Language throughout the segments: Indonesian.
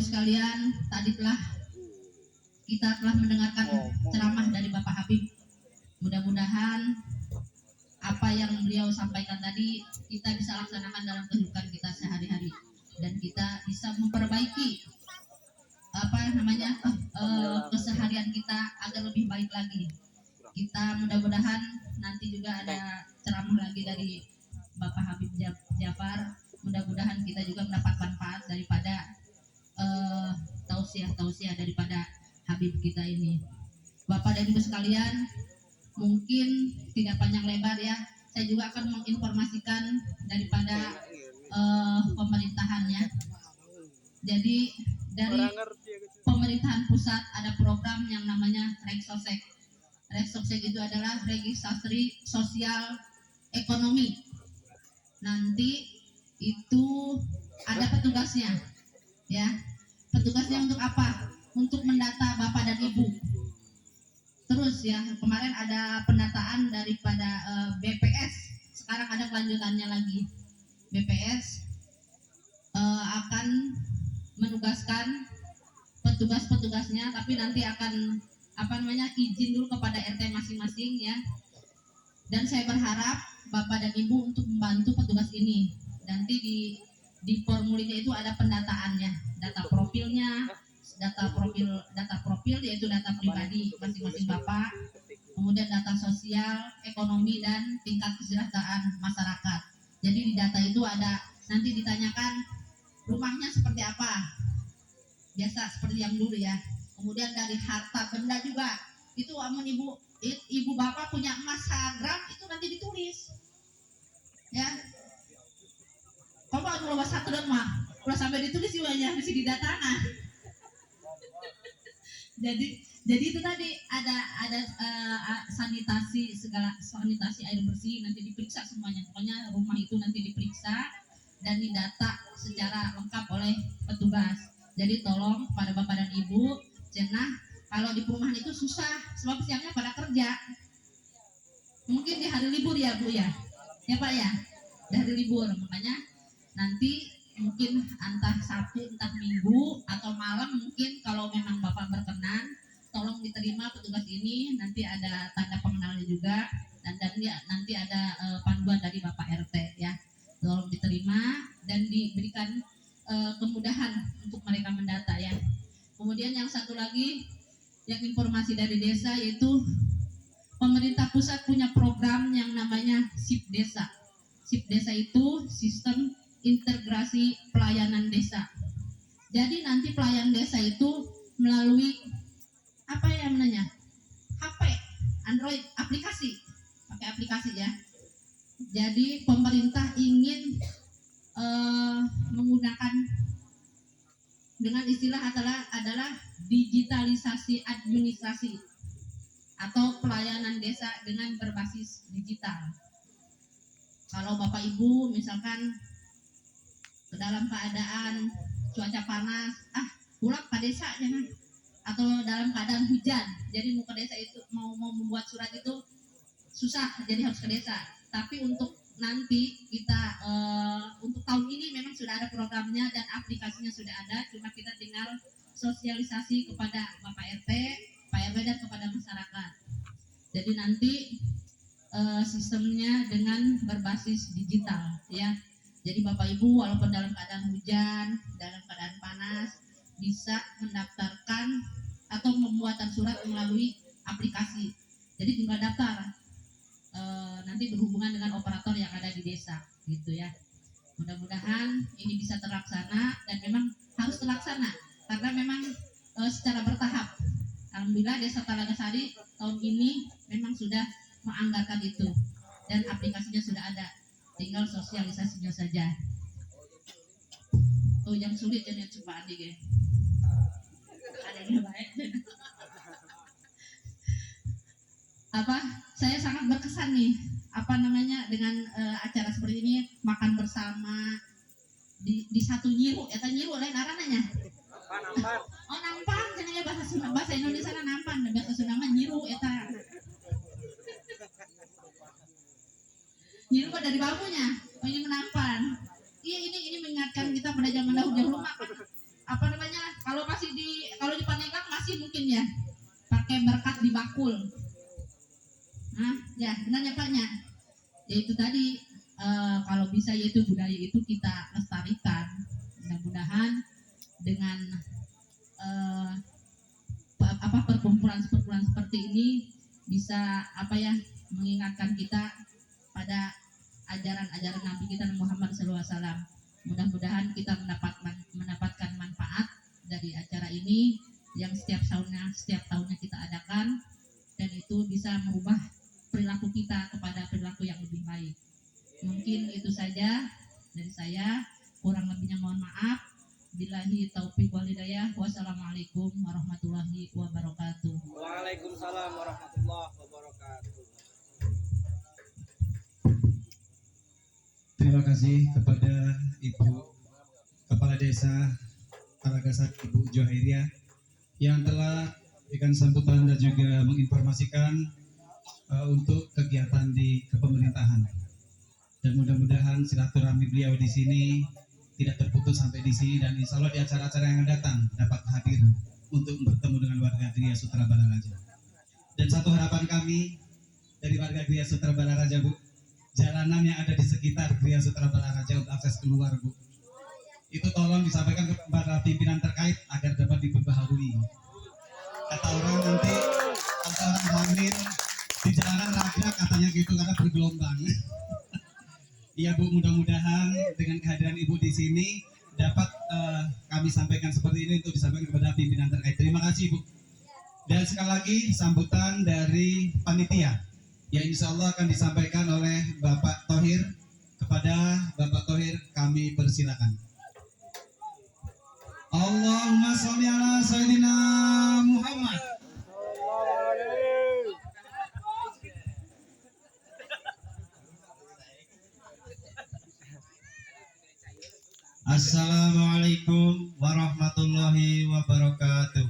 sekalian, tadi kita telah mendengarkan ceramah dari Bapak Habib. Mudah-mudahan apa yang beliau sampaikan tadi kita bisa laksanakan dalam kehidupan kita sehari-hari dan kita bisa memperbaiki keseharian kita agar lebih baik lagi. Kita mudah-mudahan nanti juga ada ceramah lagi dari Bapak Habib Jafar. Mudah-mudahan kita juga mendapat manfaat daripada tausiah daripada Habib kita ini. Bapak dan Ibu sekalian, mungkin tidak panjang lebar ya, saya juga akan menginformasikan daripada pemerintahannya. Jadi dari pemerintahan pusat ada program yang namanya Reksosek. Reksosek itu adalah registrasi sosial ekonomi. Nanti itu ada petugasnya, ya. Petugasnya untuk apa? Untuk mendata Bapak dan Ibu. Terus ya, kemarin ada pendataan daripada BPS. Sekarang ada kelanjutannya lagi. BPS akan menugaskan petugas-petugasnya, tapi nanti akan izin dulu kepada RT masing-masing ya. Dan saya berharap Bapak dan Ibu untuk membantu petugas ini. Nanti di formulirnya itu ada pendataannya, data profilnya, data profil yaitu data pribadi masing-masing Bapak, kemudian data sosial, ekonomi dan tingkat kesejahteraan masyarakat. Jadi di data itu ada, nanti ditanyakan rumahnya seperti apa, biasa seperti yang dulu ya. Kemudian dari harta benda juga, itu amun ibu bapak punya emas 1 gram itu nanti ditulis, ya. Kalau kalau bahas 1 gram mah, udah sampai ditulis juga ya, mesti didatana. Jadi itu tadi ada sanitasi air bersih nanti diperiksa semuanya. Pokoknya rumah itu nanti diperiksa dan didata secara lengkap oleh petugas. Jadi tolong pada Bapak dan Ibu, cenah kalau di perumahan itu susah sebab siangnya pada kerja. Mungkin di hari libur ya Bu ya. Ya Pak ya. Di hari libur, makanya nanti mungkin entah Sabtu, entah Minggu atau malam, mungkin kalau memang Bapak berkenan, tolong diterima petugas ini. Nanti ada tanda pengenalnya juga dan nanti ada panduan dari Bapak RT ya. Tolong diterima dan diberikan kemudahan untuk mereka mendata ya. Kemudian yang satu lagi yang informasi dari desa, yaitu pemerintah pusat punya program yang namanya SIP Desa. SIP Desa itu sistem integrasi pelayanan desa. Jadi nanti pelayan desa itu melalui HP, Android, pakai aplikasi ya. Jadi pemerintah ingin menggunakan dengan istilah adalah digitalisasi administrasi atau pelayanan desa dengan berbasis digital. Kalau Bapak Ibu misalkan dalam keadaan cuaca panas, pulang ke desa jangan, atau dalam keadaan hujan, jadi mau ke desa itu mau membuat surat itu susah, jadi harus ke desa. Tapi untuk nanti kita untuk tahun ini memang sudah ada programnya dan aplikasinya sudah ada, cuma kita tinggal sosialisasi kepada Bapak RT, Pak RW dan kepada masyarakat. Jadi nanti sistemnya dengan berbasis digital ya. Jadi Bapak Ibu walaupun dalam keadaan hujan, dalam keadaan panas, bisa mendaftarkan atau pembuatan surat melalui aplikasi. Jadi tinggal daftar, nanti berhubungan dengan operator yang ada di desa, gitu ya. Mudah-mudahan ini bisa terlaksana dan memang harus terlaksana karena memang secara bertahap. Alhamdulillah Desa Talaga Sari tahun ini memang sudah menganggarkan itu dan aplikasinya sudah ada. Tinggal sosialisasinya saja. Oh, yang sulit jadi coba adik ya. Ada yang baik. Saya sangat berkesan nih. Dengan acara seperti ini, makan bersama di satu nyiru. Eta nyiru lain arananya. Nampan. Oh, nampan. Cenanya bahasa Indonesia nampan, bahasa Sunda mah nyiru eta. Nyiru dari bambunya, ini menampan. Iya, ini mengingatkan kita pada zaman dahulu mah informasi mungkin ya, pakai berkat di bakul. Nah, ya nanya Paknya, yaitu tadi kalau bisa yaitu budaya itu kita lestarikan. Mudah-mudahan dengan perkumpulan seperti ini bisa mengingatkan kita pada ajaran Nabi kita Muhammad SAW. Mudah-mudahan kita mendapatkan manfaat dari acara ini yang setiap tahunnya kita adakan, dan itu bisa merubah perilaku kita kepada perilaku yang lebih baik. Mungkin itu saja dari saya, kurang lebihnya mohon maaf. Billahi taufiq wal hidayah. Wassalamualaikum warahmatullahi wabarakatuh. Waalaikumsalam warahmatullahi wabarakatuh. Terima kasih kepada Ibu Kepala Desa Karagasan, Ibu Johairiah, yang telah memberikan sambutan dan juga menginformasikan untuk kegiatan di kepemerintahan. Dan mudah-mudahan silaturahmi beliau di sini tidak terputus sampai di sini, dan insya Allah di acara-acara yang akan datang dapat hadir untuk bertemu dengan warga Gria Sutra Balaraja. Dan satu harapan kami dari warga Gria Sutra Balaraja, Bu, jalanan yang ada di sekitar Gria Sutra Balaraja untuk akses keluar, Bu, itu tolong disampaikan kepada pimpinan terkait agar dapat diperbaharui. Kata orang nanti kalau orang hamil di jalanan raga katanya gitu karena bergelombang. Iya Bu, mudah-mudahan dengan kehadiran Ibu di sini dapat kami sampaikan seperti ini untuk disampaikan kepada pimpinan terkait. Terima kasih Bu. Dan sekali lagi sambutan dari panitia yang insya Allah akan disampaikan oleh Bapak Thohir. Kepada Bapak Thohir kami persilakan. Allahumma sholli ala Sayyidina Muhammad. Assalamualaikum warahmatullahi wabarakatuh.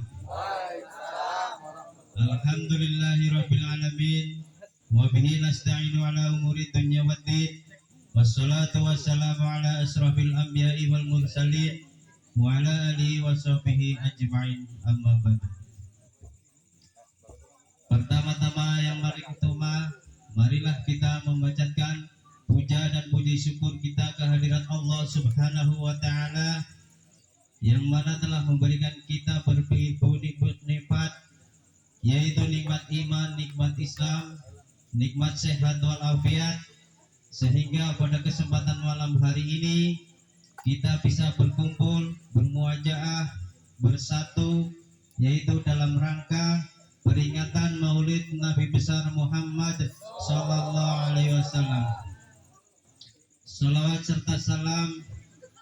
Alhamdulillahirabbil alamin wa bihi nasta'inu ala umuri dunya waddin. Wassalatu wassalamu ala asrafil anbiya'i wal mursalin wa ala alihi wa sahbihi ajma'in, amma ba'du. Pertama-tama yang marilah kita membacakan puja dan puji syukur kita kehadirat Allah Subhanahu wa Ta'ala, yang mana telah memberikan kita berlimpah nikmat, yaitu nikmat iman, nikmat Islam, nikmat sehat walafiat, sehingga pada kesempatan malam hari ini kita bisa berkumpul, bermuajaah, bersatu, yaitu dalam rangka peringatan Maulid Nabi besar Muhammad Sallallahu Alaihi Wasallam. Salawat serta salam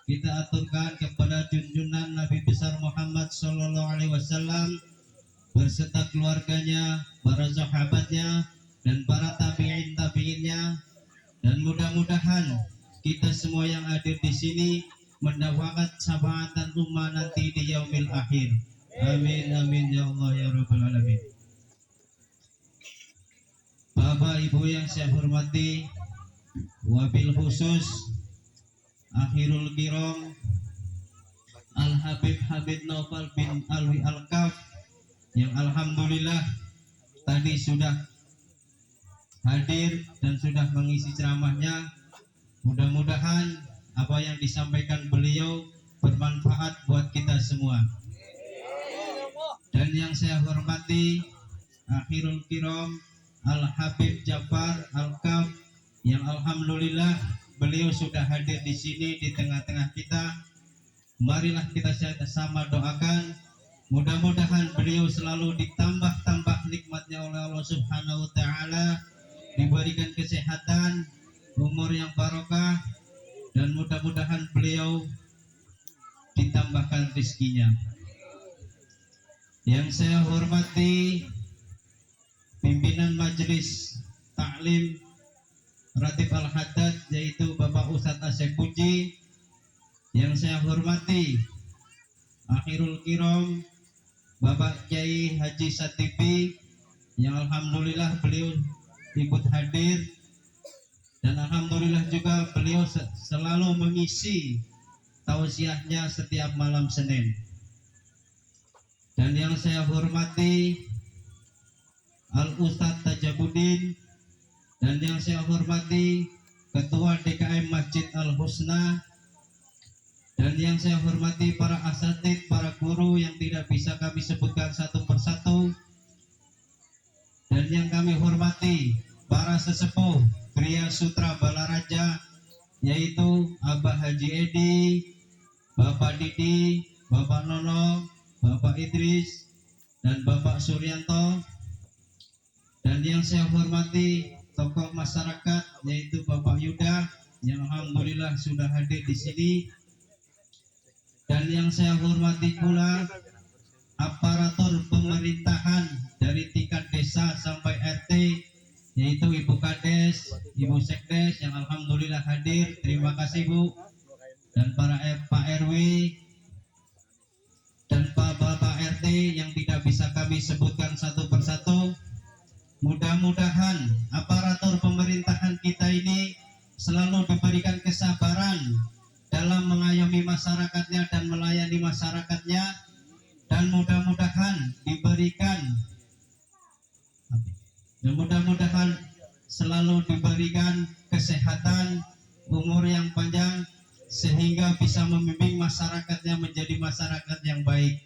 kita aturkan kepada junjungan Nabi besar Muhammad Sallallahu Alaihi Wasallam berserta keluarganya, para sahabatnya, dan para tabi'innya. Dan mudah-mudahan kita semua yang hadir di sini mendapatkan syafaatan ummah nanti di yaumil akhir. Amin amin ya Allah ya rabbal alamin. Bapak Ibu yang saya hormati, wabil khusus akhirul kiram Al-Habib Habib Naufal bin Alwi Al-Kaf, yang alhamdulillah tadi sudah hadir dan sudah mengisi ceramahnya. Mudah-mudahan apa yang disampaikan beliau bermanfaat buat kita semua. Dan yang saya hormati akhirul kiram Al-Habib Jafar Al-Kaf, yang alhamdulillah beliau sudah hadir di sini di tengah-tengah kita. Marilah kita sama doakan, mudah-mudahan beliau selalu ditambah-tambah nikmatnya oleh Allah Subhanahu wa Ta'ala, diberikan kesehatan, umur yang barokah, dan mudah-mudahan beliau ditambahkan rezekinya. Yang saya hormati pimpinan Majelis Taklim Ratib Al-Haddad, yaitu Bapak Ustadz Asep Puji. Yang saya hormati akhirul kiram Bapak Kiai Haji Satibi, yang alhamdulillah beliau ikut hadir, dan alhamdulillah juga beliau selalu mengisi tausiahnya setiap malam Senin. Dan dan yang saya hormati Al Ustadz Tajabudin, dan yang saya hormati Ketua DKM Masjid Al Husna, dan yang saya hormati para asatidz, para guru yang tidak bisa kami sebutkan satu persatu, dan yang kami hormati para sesepuh Kriya Sutra Balaraja, yaitu Abah Haji Edi, Bapak Didi, Bapak Nono, Bapak Idris, dan Bapak Suryanto, dan yang saya hormati tokoh masyarakat yaitu Bapak Yuda yang alhamdulillah sudah hadir di sini, dan yang saya hormati pula aparatur pemerintahan dari tingkat desa sampai RT, yaitu Ibu Kades, Ibu Sekdes yang alhamdulillah hadir, terima kasih Bu, dan para Pak RW dan Pak Bapak RT yang tidak bisa kami sebutkan satu persatu. Mudah-mudahan aparatur pemerintahan kita ini selalu diberikan kesabaran dalam mengayomi masyarakatnya dan melayani masyarakatnya, dan mudah-mudahan selalu diberikan kesehatan, umur yang panjang, sehingga bisa membimbing masyarakatnya menjadi masyarakat yang baik.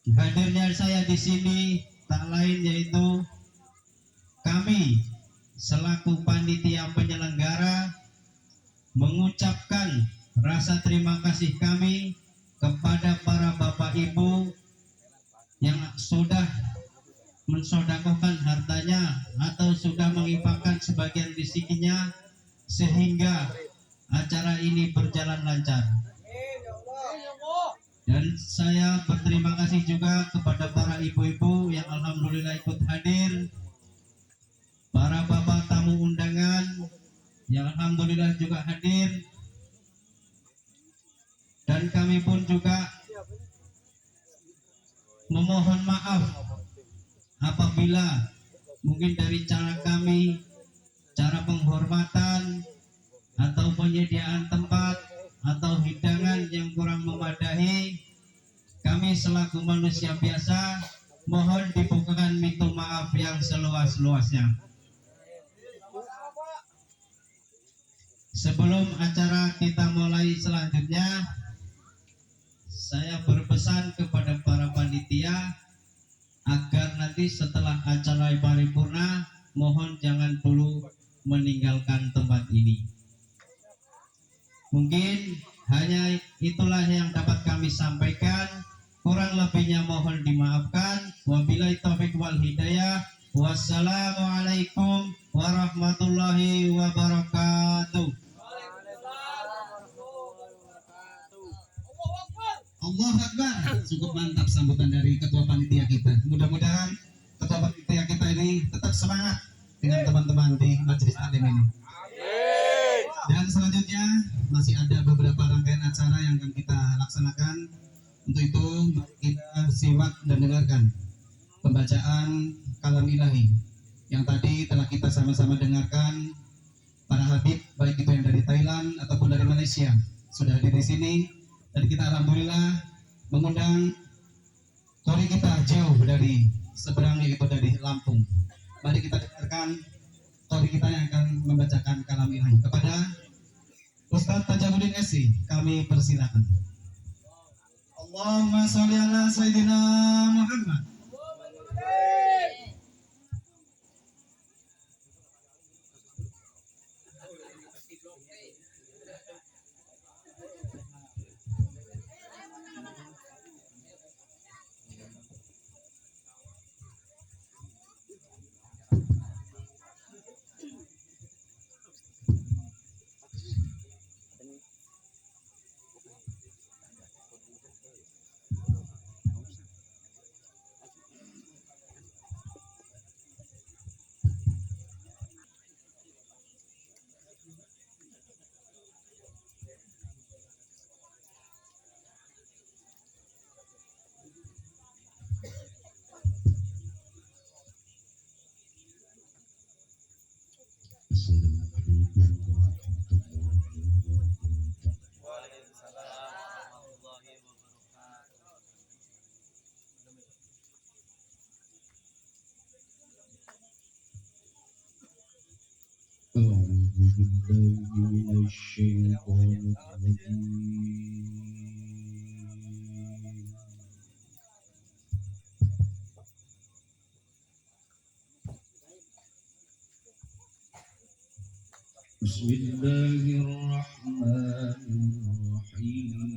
Hadirnya saya di sini tak lain yaitu kami selaku panitia penyelenggara mengucapkan rasa terima kasih kami kepada para bapak ibu yang sudah mensodakohkan hartanya atau sudah menginfakkan sebagian rezekinya sehingga acara ini berjalan lancar. Dan saya berterima kasih juga kepada para ibu-ibu yang alhamdulillah ikut hadir, para bapak tamu undangan yang alhamdulillah juga hadir, dan kami pun juga memohon maaf apabila mungkin dari cara kami, cara penghormatan atau penyediaan tempat atau hidangan yang kurang memadai, kami selaku manusia biasa mohon dibukakan pintu maaf yang seluas-luasnya. Sebelum acara kita mulai selanjutnya, saya berpesan kepada para panitia agar nanti setelah acara paripurna mohon jangan dulu meninggalkan tempat ini. Mungkin hanya itulah yang dapat kami sampaikan. Kurang lebihnya mohon dimaafkan. Wabillahi taufiq wal hidayah. Wassalamualaikum warahmatullahi wabarakatuh. Allahu Akbar. Cukup mantap sambutan dari ketua panitia kita. Mudah-mudahan ketua panitia kita ini tetap semangat dengan teman-teman di majelis taklim ini. Dan selanjutnya masih ada beberapa rangkaian acara yang akan kita laksanakan. Untuk itu mari kita simak dan dengarkan pembacaan kalam ilahi yang tadi telah kita sama-sama dengarkan. Para habib baik itu yang dari Thailand ataupun dari Malaysia sudah hadir di sini, dan kita alhamdulillah mengundang kori kita jauh dari seberang yaitu dari Lampung. Mari kita dengarkan kori kita yang akan membacakan kalam ilahi. Kepada Ustadz Tajabudin SI kami persilakan. Allahumma sholli ala Sayyidina Muhammad. بالله من الشيطان الرجيم. بسم الله الرحمن الرحيم.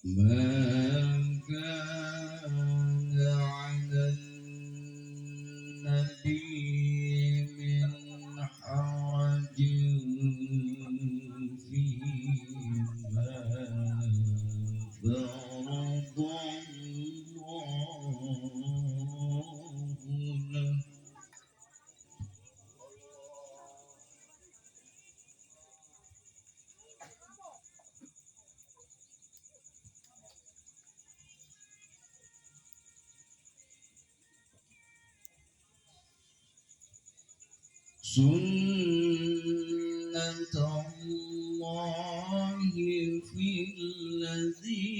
ما كان على النبي من حرج فيما فرض الله له. سنة الله في الذين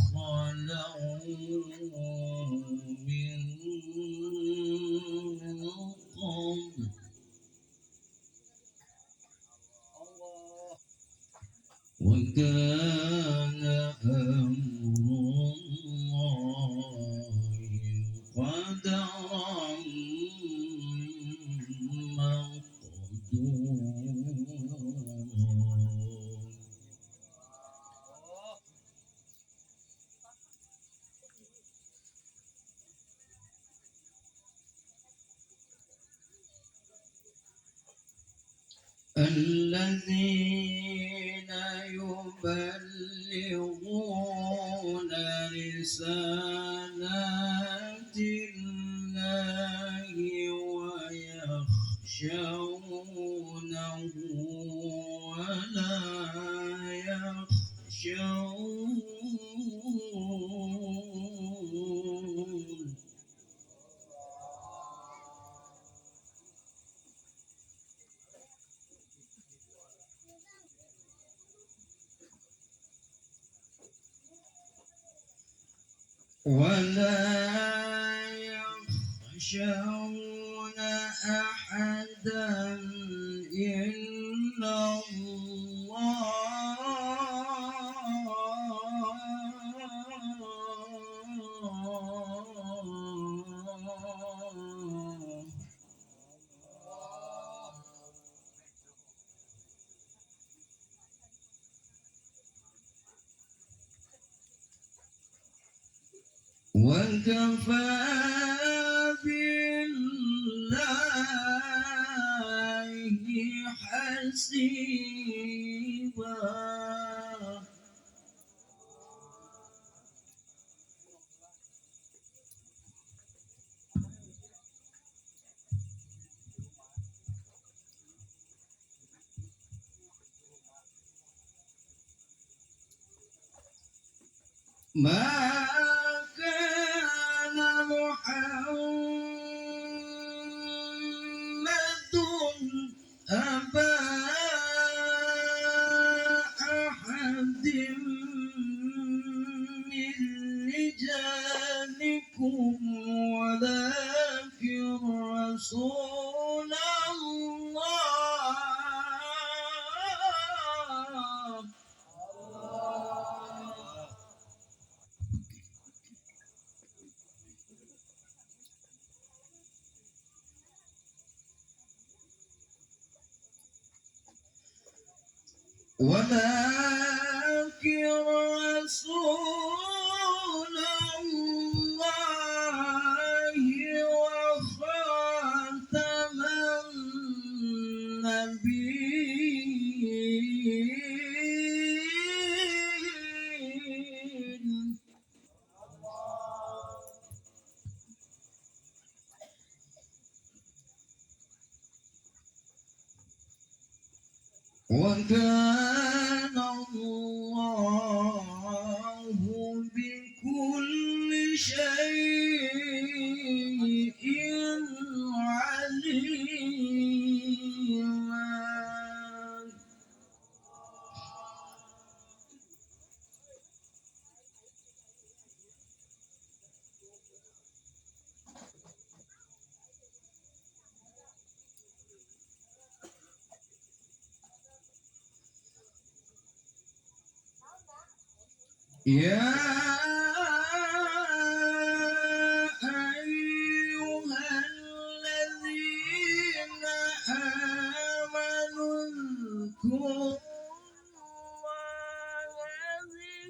خلوا من قبل وكان أمر الله قدرا مقدورا. الذين يبلغون رسالات الله ويخشونه ولا يخشون. يخشون أحدا إلا الله. وكفى بالله حسيبا. ما كان محمد أبا أحد من رجالكم ولكن رسول الله وخاتم النبيين. وكان الله بكل شيء عليما. يا أيها الذين آمنوا اذكروا الله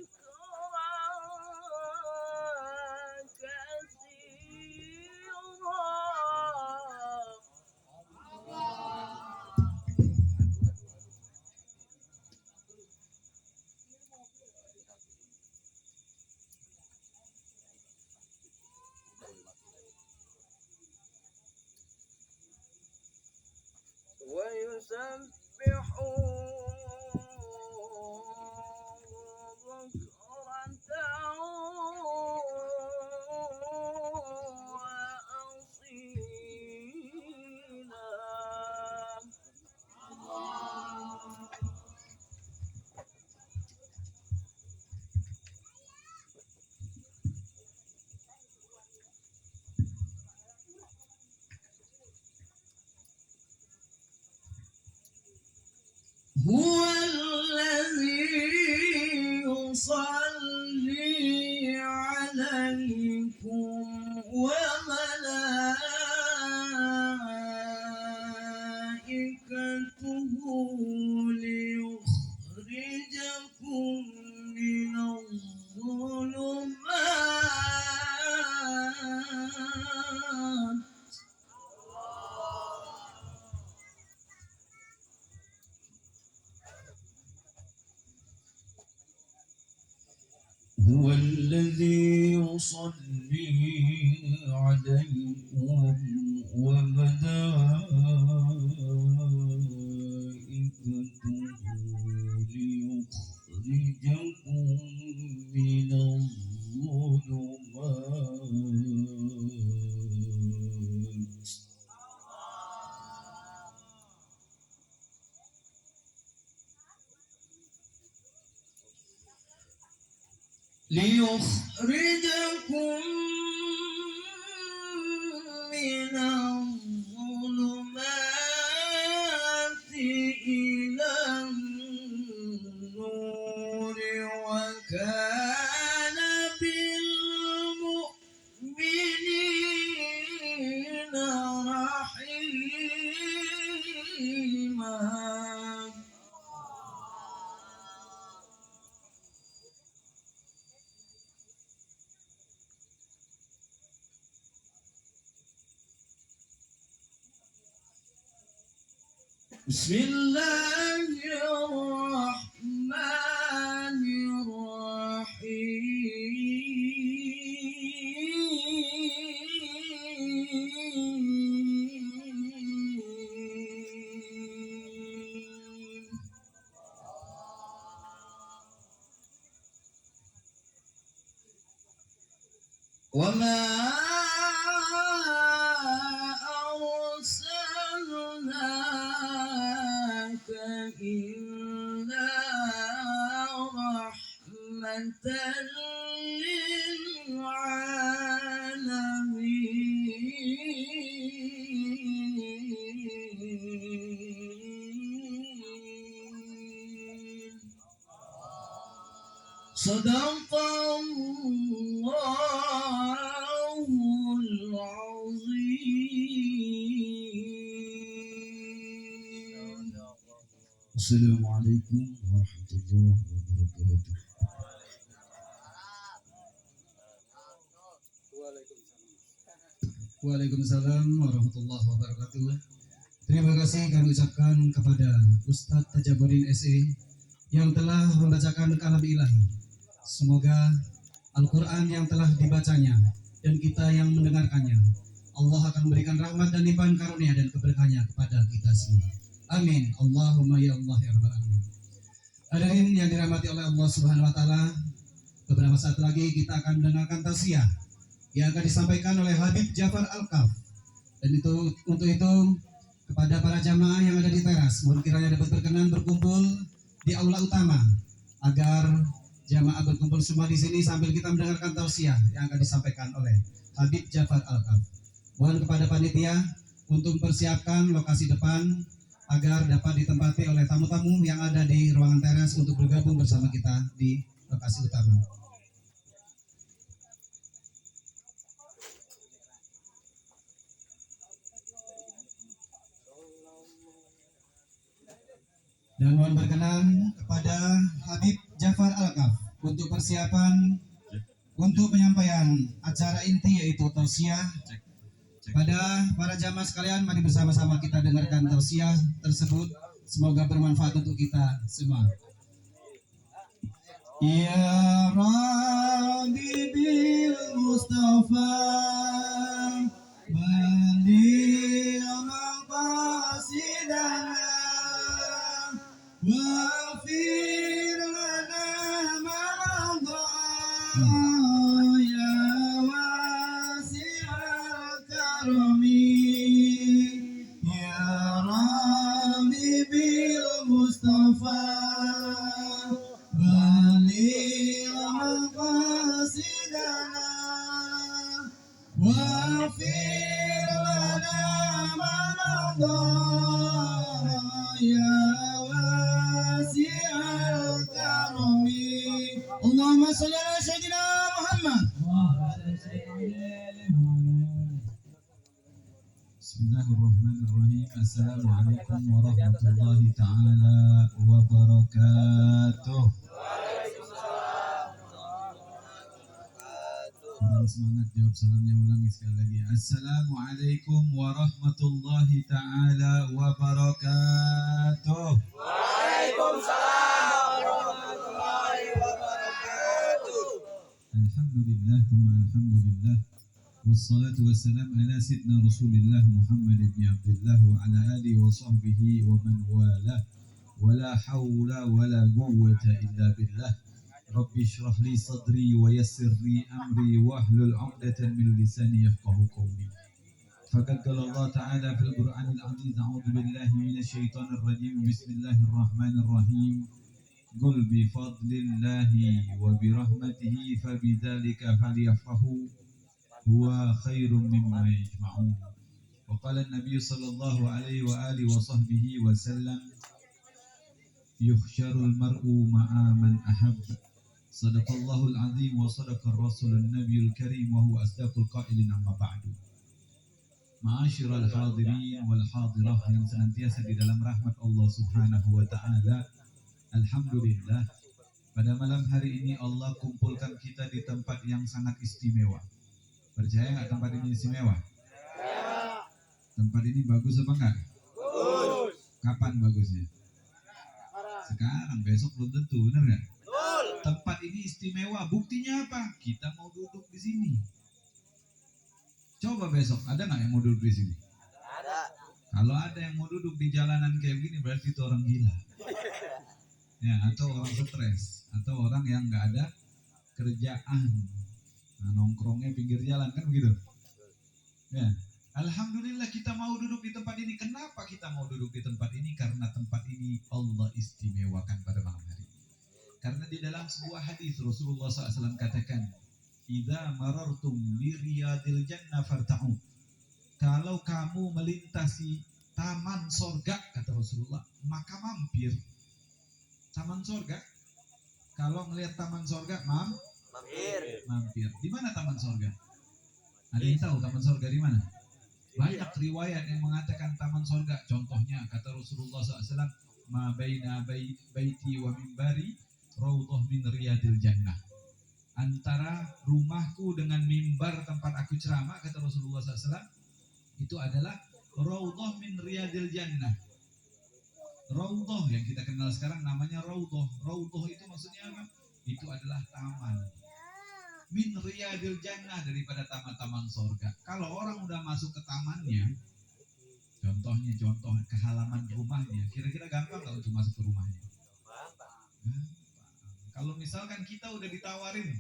ذكرا كثيرا. ويسبحون بكرة وأصيلا. هو الذي يصلي عليكم وملائكته ليخرجكم من الظلمات هو الذي يصلي عليكم وملائكته ليخرجكم من الظلمات ليخرجكم من الظلمات إلى النور وكان بالمؤمنين رحيما. بسم الله الرحمن الرحيم. وما أرسلناك إلا رحمة للعالمين. صدق الله العظيم. السلام عليكم ورحمة الله وبركاته. Waalaikumsalam warahmatullahi wabarakatuh. Terima kasih kami ucapkan kepada Ustadz Tajabudin SE yang telah membacakan kalam ilahi. Semoga Al-Quran yang telah dibacanya dan kita yang mendengarkannya, Allah akan memberikan rahmat dan limpahan karunia dan keberkahannya kepada kita semua. Amin. Allahumma ya Allah ya Rabbal Alamin. Hadirin yang dirahmati oleh Allah Subhanahu Wa Taala, beberapa saat lagi kita akan mendengarkan tausiah yang akan disampaikan oleh Habib Jafar Al-Kaf. Dan untuk itu kepada para jamaah yang ada di teras, mohon kiranya dapat berkenan berkumpul di aula utama agar jamaah berkumpul semua di sini sambil kita mendengarkan tausiah yang akan disampaikan oleh Habib Jafar Al-Kaf. Mohon kepada panitia untuk mempersiapkan lokasi depan agar dapat ditempati oleh tamu-tamu yang ada di ruangan teras untuk bergabung bersama kita di lokasi utama. Dan mohon berkenan kepada Habib Jafar Alkaf untuk persiapan untuk penyampaian acara inti yaitu tausiah. Pada para jamaah sekalian, mari bersama-sama kita dengarkan tausiah tersebut. Semoga bermanfaat untuk kita semua. Ya Rabbi bil Mustafa bali maqasidana waghfir lana ma madha ya wasi'al karami ya Rabbi bil Mustafa بلغ مقاصدنا واغفر لنا ما مضى يا واسع الكرم اللهم صل على سيدنا محمد. Bismillahirrahmanirrahim. Assalamualaikum warahmatullahi taala wabarakatuh. Kurang semangat jawab salamnya, ulangi sekali lagi. Assalamualaikum warahmatullahi taala wabarakatuh. Waalaikumsalam warahmatullahi wabarakatuh. Alhamdulillah, thumma alhamdulillah. Wassalatu wassalam ala sayyidina Rasulillah Muhammad ibn Abdullah wa ala alihi wa sahbihi wa man wala. Wala hawla wala quwwata illa billah. Rabbi shrah li sadri wa yassir li amri wahlul 'uqdatan min lisani yafqahu qawli. Faqad qala Allah ta'ala fil Qur'anil 'aziz, a'udzu billahi minasy syaithanir rajim. Bismillahirrahmanirrahim. Qul bi fadlillahi wa bi rahmatihi fabidzalika falyafrahu huwa khairum mimma yajma'un. Wa qala an-nabiy sallallahu alaihi wa alihi wa sahbihi wa sallam, yuhsyarul mar'u ma'a man ahabba. Sadaqallahul azim wa sadaqar rasulun nabiyul karim wa huwa asdaqul qailin amma ba'du. Ma'asyiral hadirin wal hadirah yang senantiasa di dalam rahmat Allah Subhanahu wa taala. Alhamdulillah, pada malam hari ini Allah kumpulkan kita di tempat yang sangat istimewa. Percaya nggak tempat ini istimewa? Tempat ini bagus apa enggak? Bagus. Kapan bagusnya? Sekarang, besok belum tentu, benar nggak? Tempat ini istimewa. Buktinya apa? Kita mau duduk di sini. Coba besok, ada nggak yang mau duduk di sini? Ada. Kalau ada yang mau duduk di jalanan kayak gini, berarti itu orang gila. Ya, atau orang stres, atau orang yang nggak ada kerjaan. Nah, nongkrongnya pinggir jalan, kan begitu? Ya. Alhamdulillah kita mau duduk di tempat ini. Kenapa kita mau duduk di tempat ini? Karena tempat ini Allah istimewakan pada malam hari. Karena di dalam sebuah hadis Rasulullah SAW katakan, "Idza marartum bi riyadil jannah farta'u." Kalau kamu melintasi taman sorga, kata Rasulullah, maka mampir. Taman sorga. Kalau melihat taman sorga, mampir. Di mana taman sorga? Ada yang tahu taman sorga di mana? Banyak riwayat yang mengatakan taman sorga. Contohnya kata Rasulullah SAW, "Ma baina baiti wa mimbari raudhah min riyadil jannah." Antara rumahku dengan mimbar tempat aku ceramah, kata Rasulullah SAW, itu adalah raudhah min riyadil jannah. Raudhah yang kita kenal sekarang namanya raudhah. Raudhah itu maksudnya apa? Itu adalah taman. Min riyadil jannah, daripada taman-taman sorga. Kalau orang udah masuk ke tamannya, contoh ke halaman rumahnya, kira-kira gampang nggak untuk masuk ke rumahnya? Gampang. Kalau misalkan kita udah ditawarin,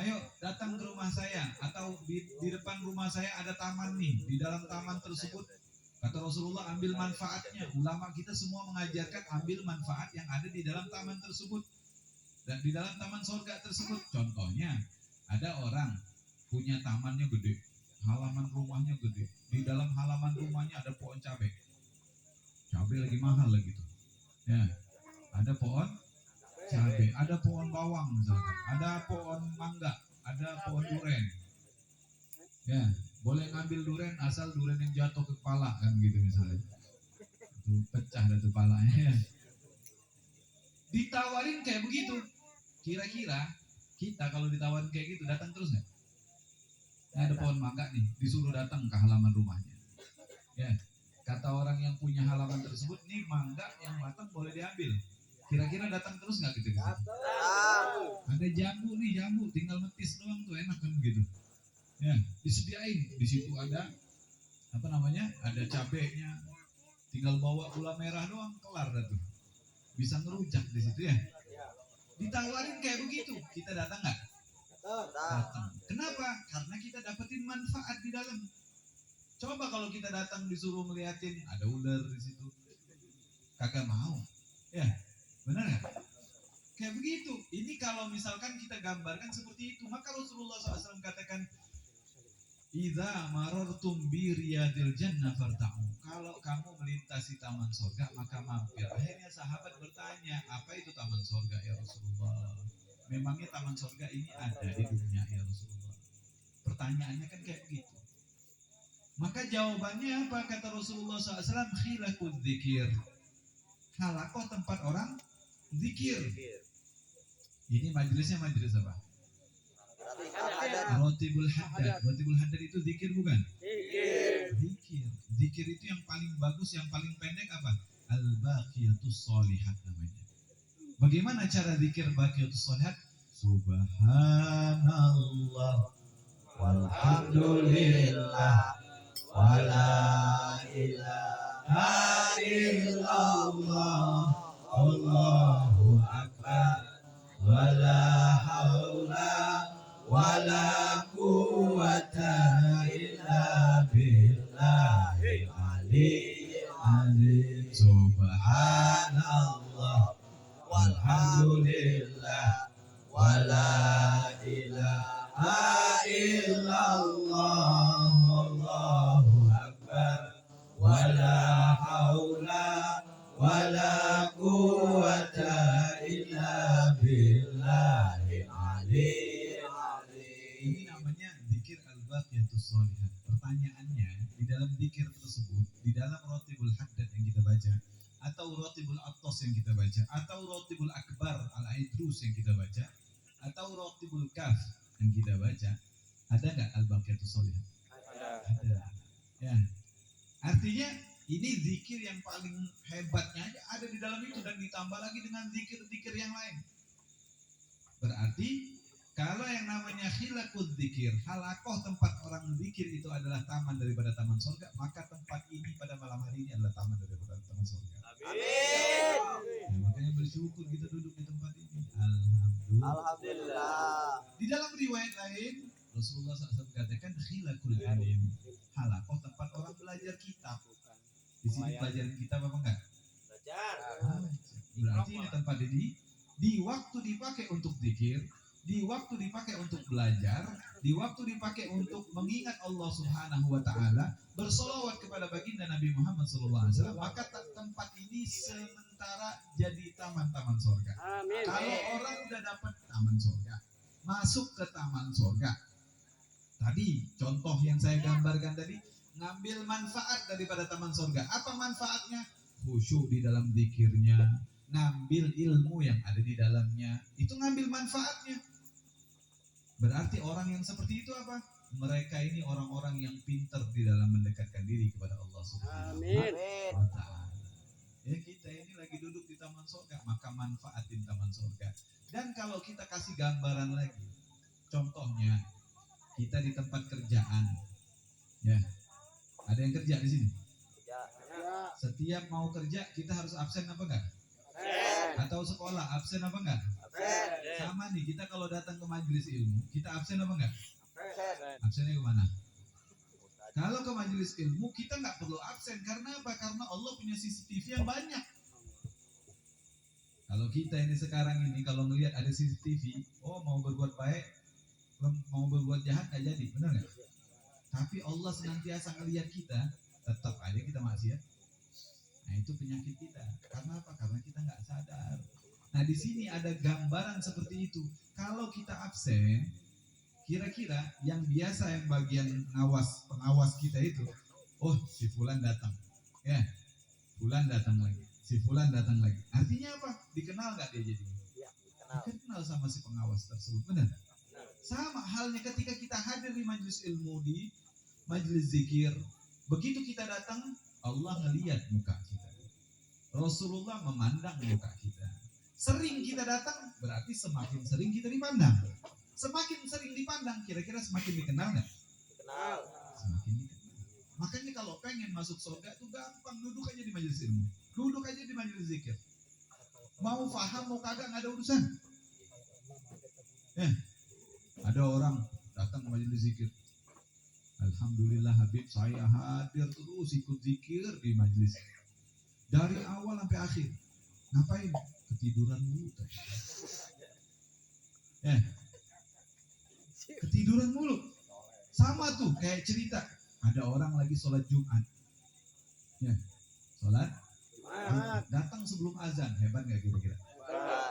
ayo datang ke rumah saya, atau di depan rumah saya ada taman nih, di dalam taman tersebut, kata Rasulullah, ambil manfaatnya. Ulama kita semua mengajarkan ambil manfaat yang ada di dalam taman tersebut. Dan di dalam taman sorga tersebut, contohnya, ada orang punya tamannya gede, halaman rumahnya gede. Di dalam halaman rumahnya ada pohon cabai. Cabai lagi mahal lagi tuh. Ya, ada pohon cabai, ada pohon bawang misalkan, ada pohon mangga, ada pohon durian. Ya, boleh ngambil durian asal durian yang jatuh ke kepala kan gitu misalnya. Itu pecah dah tuh kepalanya. Ditawarin kayak begitu. Kira-kira kita kalau ditawarin kayak gitu datang terus nggak? Nah, ada pohon mangga nih, disuruh datang ke halaman rumahnya. Ya, kata orang yang punya halaman tersebut, nih mangga yang matang boleh diambil. Kira-kira datang terus nggak gitu? Ada jambu nih, jambu, tinggal metis doang tuh, enak kan gitu. Ya, disediain. Di situ ada apa namanya? Ada cabenya. Tinggal bawa gula merah doang, kelar dah tuh. Bisa ngerujak di situ ya. Ditawarin kayak begitu, kita datang nggak? Datang. Kenapa? Karena kita dapetin manfaat di dalam. Coba kalau kita datang disuruh ngeliatin ada ular di situ, kagak mau. Ya, benar nggak? Kayak begitu. Ini kalau misalkan kita gambarkan seperti itu, maka Rasulullah SAW katakan, "Idza marartum bi riyadil jannah farta'u." Kalau kamu melintasi taman sorga, maka mampir. Akhirnya sahabat bertanya, apa itu taman sorga ya Rasulullah? Memangnya taman sorga ini ada di dunia ya Rasulullah? Pertanyaannya kan kayak begitu. Maka jawabannya apa? Kata Rasulullah SAW, khilakul dzikir. Halakoh tempat orang zikir. Ini majelisnya majelis apa? Rotibul haddad. Rotibul haddad itu zikir bukan? Zikir. Zikir itu yang paling bagus, yang paling pendek apa? Al-baqiyatus sholihat namanya. Bagaimana cara zikir baqiyatus sholihat? Subhanallah walhamdulillah wala ilaha illallah Allahu akbar wala haula wala quwwata illa billahil aliyyil azim. Subhanallah walhamdulillah wala ilaha illallah Allahu akbar wala haula wala quwwata illa billahil aliyyil azim. Ini namanya zikir al-baqiyatus sholihat. Pertanyaannya, di dalam zikir tersebut, di dalam rotibul haddad yang kita baca, atau rotibul attos yang kita baca, atau rotibul akbar al-aidrus yang kita baca, atau rotibul kaf yang kita baca, ada nggak al-baqiyatus sholihat? Ada. Ya. Artinya ini zikir yang paling hebatnya aja ada di dalam itu, dan ditambah lagi dengan zikir-zikir yang lain. Berarti kalau yang namanya khilakul zikir, halakoh tempat orang zikir itu adalah taman daripada taman surga, maka tempat ini pada malam hari ini adalah taman daripada taman surga. Amin. Nah, makanya bersyukur kita duduk di tempat ini. Alhamdulillah. Di dalam riwayat lain, Rasulullah SAW katakan khilakul alim, halakoh tempat orang belajar kitab. Di sini pelajaran kitab apa enggak? Belajar. Berarti ini tempat ini di waktu dipakai untuk zikir, di waktu dipakai untuk belajar, di waktu dipakai untuk mengingat Allah Subhanahu wa taala, bersolawat kepada baginda Nabi Muhammad SAW, maka tempat ini sementara jadi taman-taman surga. Amin. Kalau orang udah dapat taman surga, masuk ke taman surga. Tadi contoh yang saya gambarkan tadi, ngambil manfaat daripada taman surga. Apa manfaatnya? Khusyuk di dalam zikirnya, ngambil ilmu yang ada di dalamnya, itu ngambil manfaatnya. Berarti orang yang seperti itu apa? Mereka ini orang-orang yang pintar di dalam mendekatkan diri kepada Allah Subhanahu wa taala. Ya, kita ini lagi duduk di taman surga, maka manfaatin taman surga. Dan kalau kita kasih gambaran lagi, contohnya kita di tempat kerjaan, ya, ada yang kerja di sini. Setiap mau kerja kita harus absen apa enggak? Atau sekolah absen apa enggak? Sama nih, kita kalau datang ke majelis ilmu, kita absen apa enggak? Absennya kemana? Kalau ke majelis ilmu kita nggak perlu absen, karena apa? Karena Allah punya CCTV yang banyak. Kalau kita ini sekarang ini kalau melihat ada CCTV, oh mau berbuat baik, mau berbuat jahat nggak jadi, benar nggak? Tapi Allah senantiasa ngelihat kita, tetap aja kita maksiat. Nah itu penyakit kita. Karena apa? Karena kita nggak sadar. Nah di sini ada gambaran seperti itu. Kalau kita absen, kira-kira yang biasa yang bagian pengawas kita itu, oh si Fulan datang, ya, Fulan datang lagi. Si fulan datang lagi. Artinya apa? Dikenal nggak dia jadi? Kenal. Dikenal sama si pengawas tersebut. Benar? Sama halnya ketika kita hadir di majelis ilmu, di majelis zikir. Begitu kita datang, Allah ngelihat muka kita. Rasulullah memandang muka kita. Sering kita datang, berarti semakin sering kita dipandang. Semakin sering dipandang, kira-kira semakin dikenal nggak? Kenal. Semakin dikenal. Makanya kalau pengen masuk surga itu gampang, duduk aja di majelis ilmu. Duduk aja di majelis zikir. Mau paham, mau kagak, nggak ada urusan. Ada orang datang ke majelis zikir. Alhamdulillah Habib, saya hadir terus ikut zikir di majelis. Dari awal sampai akhir. Ngapain? Ketiduran mulu. Ketiduran mulu. Sama tuh kayak cerita. Ada orang lagi sholat Jumat. Sholat datang sebelum azan. Hebat nggak kira-kira?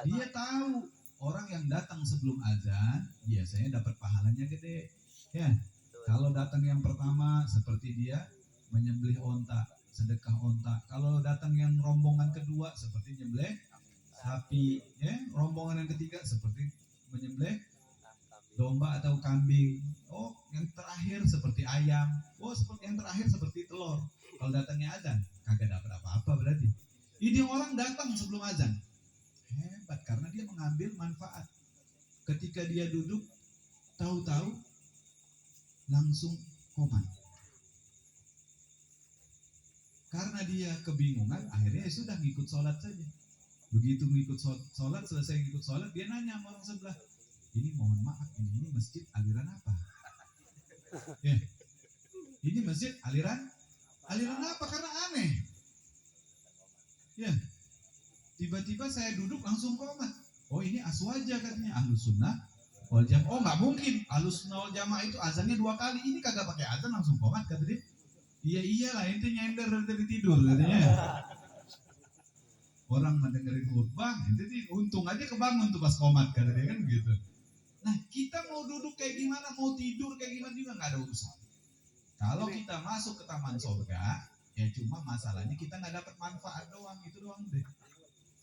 Dia tahu orang yang datang sebelum azan biasanya dapat pahalanya gede. Kalau datang yang pertama seperti dia menyembelih onta, sedekah onta. Kalau datang yang rombongan kedua seperti nyembelih sapi, rombongan yang ketiga seperti menyembelih domba atau kambing. Oh, yang terakhir seperti ayam. Oh, seperti yang terakhir seperti telur. Kalau datangnya azan, kagak dapat apa-apa berarti. Ini orang datang sebelum azan. Hebat karena dia mengambil manfaat. Ketika dia duduk, tahu-tahu langsung komat. Karena dia kebingungan, akhirnya ya sudah ngikut sholat saja. Begitu ngikut sholat, selesai ngikut sholat, dia nanya sama orang sebelah, ini mohon maaf, ini masjid aliran apa? Ini masjid aliran apa? Karena aneh. Tiba-tiba saya duduk langsung komat. Oh ini aswaja katanya, ahlus sunnah wal jamaah. Oh nggak mungkin, ahlus sunnah wal jamaah itu azannya 2 kali. Ini kagak pakai azan langsung komat kata dia. Iya iyalah, ente nyender dari tidur katanya. Orang mendengarin khutbah, ente untung aja kebangun tuh pas komat kata dia kan gitu. Nah kita mau duduk kayak gimana, mau tidur kayak gimana juga nggak ada urusan. Kalau kita masuk ke taman surga, ya cuma masalahnya kita nggak dapat manfaat doang, itu doang deh.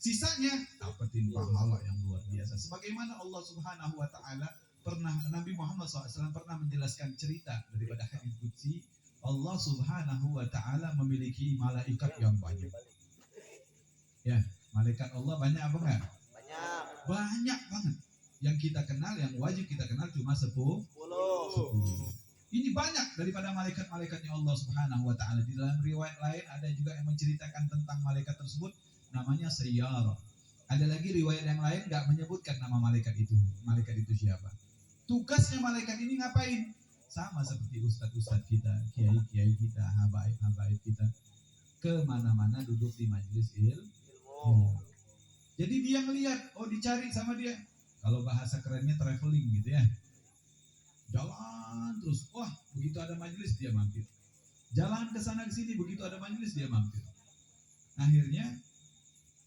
Sisanya dapetin pahala yang luar biasa. Sebagaimana Allah Subhanahu wa taala pernah, Nabi Muhammad SAW pernah menjelaskan cerita daripada hadits qudsi, Allah Subhanahu wa taala memiliki malaikat yang banyak. Malaikat Allah banyak apa enggak? Banyak banget. Yang kita kenal, yang wajib kita kenal cuma 10. Ini banyak daripada malaikat-malaikatnya Allah Subhanahu wa taala. Di dalam riwayat lain ada juga yang menceritakan tentang malaikat tersebut, namanya Sayyarah. Ada lagi riwayat yang lain nggak menyebutkan nama malaikat itu. Malaikat itu siapa? Tugasnya malaikat ini ngapain? Sama seperti ustadz-ustadz kita, kiai-kiai kita, habaib-habaib kita. Kemana-mana duduk di majelis ilmu. Jadi dia ngelihat, oh dicari sama dia. Kalau bahasa kerennya traveling gitu ya. Jalan terus, wah begitu ada majelis dia mampir. Jalan ke sana ke sini, begitu ada majelis dia mampir. Akhirnya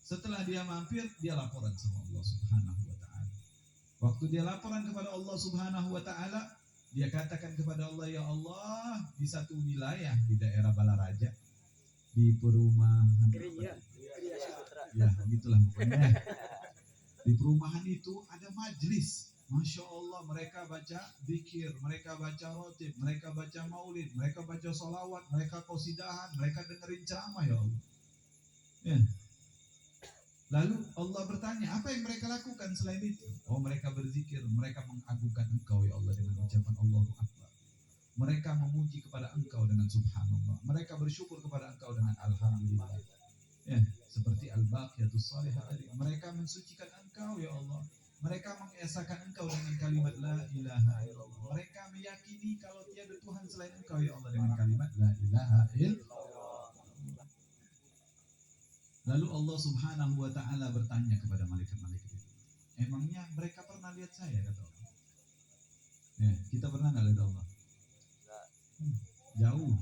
setelah dia mampir, dia laporan sama Allah Subhanahu wa taala. Waktu dia laporan kepada Allah Subhanahu wa taala, dia katakan kepada Allah, ya Allah, di satu wilayah di daerah Balaraja, di perumahan, ya begitulah pokoknya. Di perumahan itu ada majelis. Masya Allah, mereka baca zikir, mereka baca rotib, mereka baca maulid, mereka baca sholawat, mereka qasidahan, mereka dengerin ceramah ya Allah. Lalu Allah bertanya, apa yang mereka lakukan selain itu? Oh mereka berzikir, mereka mengagungkan Engkau ya Allah dengan ucapan Allahu Akbar. Mereka memuji kepada Engkau dengan subhanallah. Mereka bersyukur kepada Engkau dengan alhamdulillah. Seperti al-baqiyatus salihah tadi. Mereka mensucikan Engkau ya Allah. Mereka mengesahkan Engkau dengan kalimat la ilaha illallah. Mereka meyakini kalau tiada Tuhan selain Engkau ya Allah dengan kalimat la ilaha illallah. Lalu Allah Subhanahu wa taala bertanya kepada malaikat-malaikat itu, emangnya mereka pernah lihat saya, kata Allah. Kita pernah nggak lihat Allah? Jauh.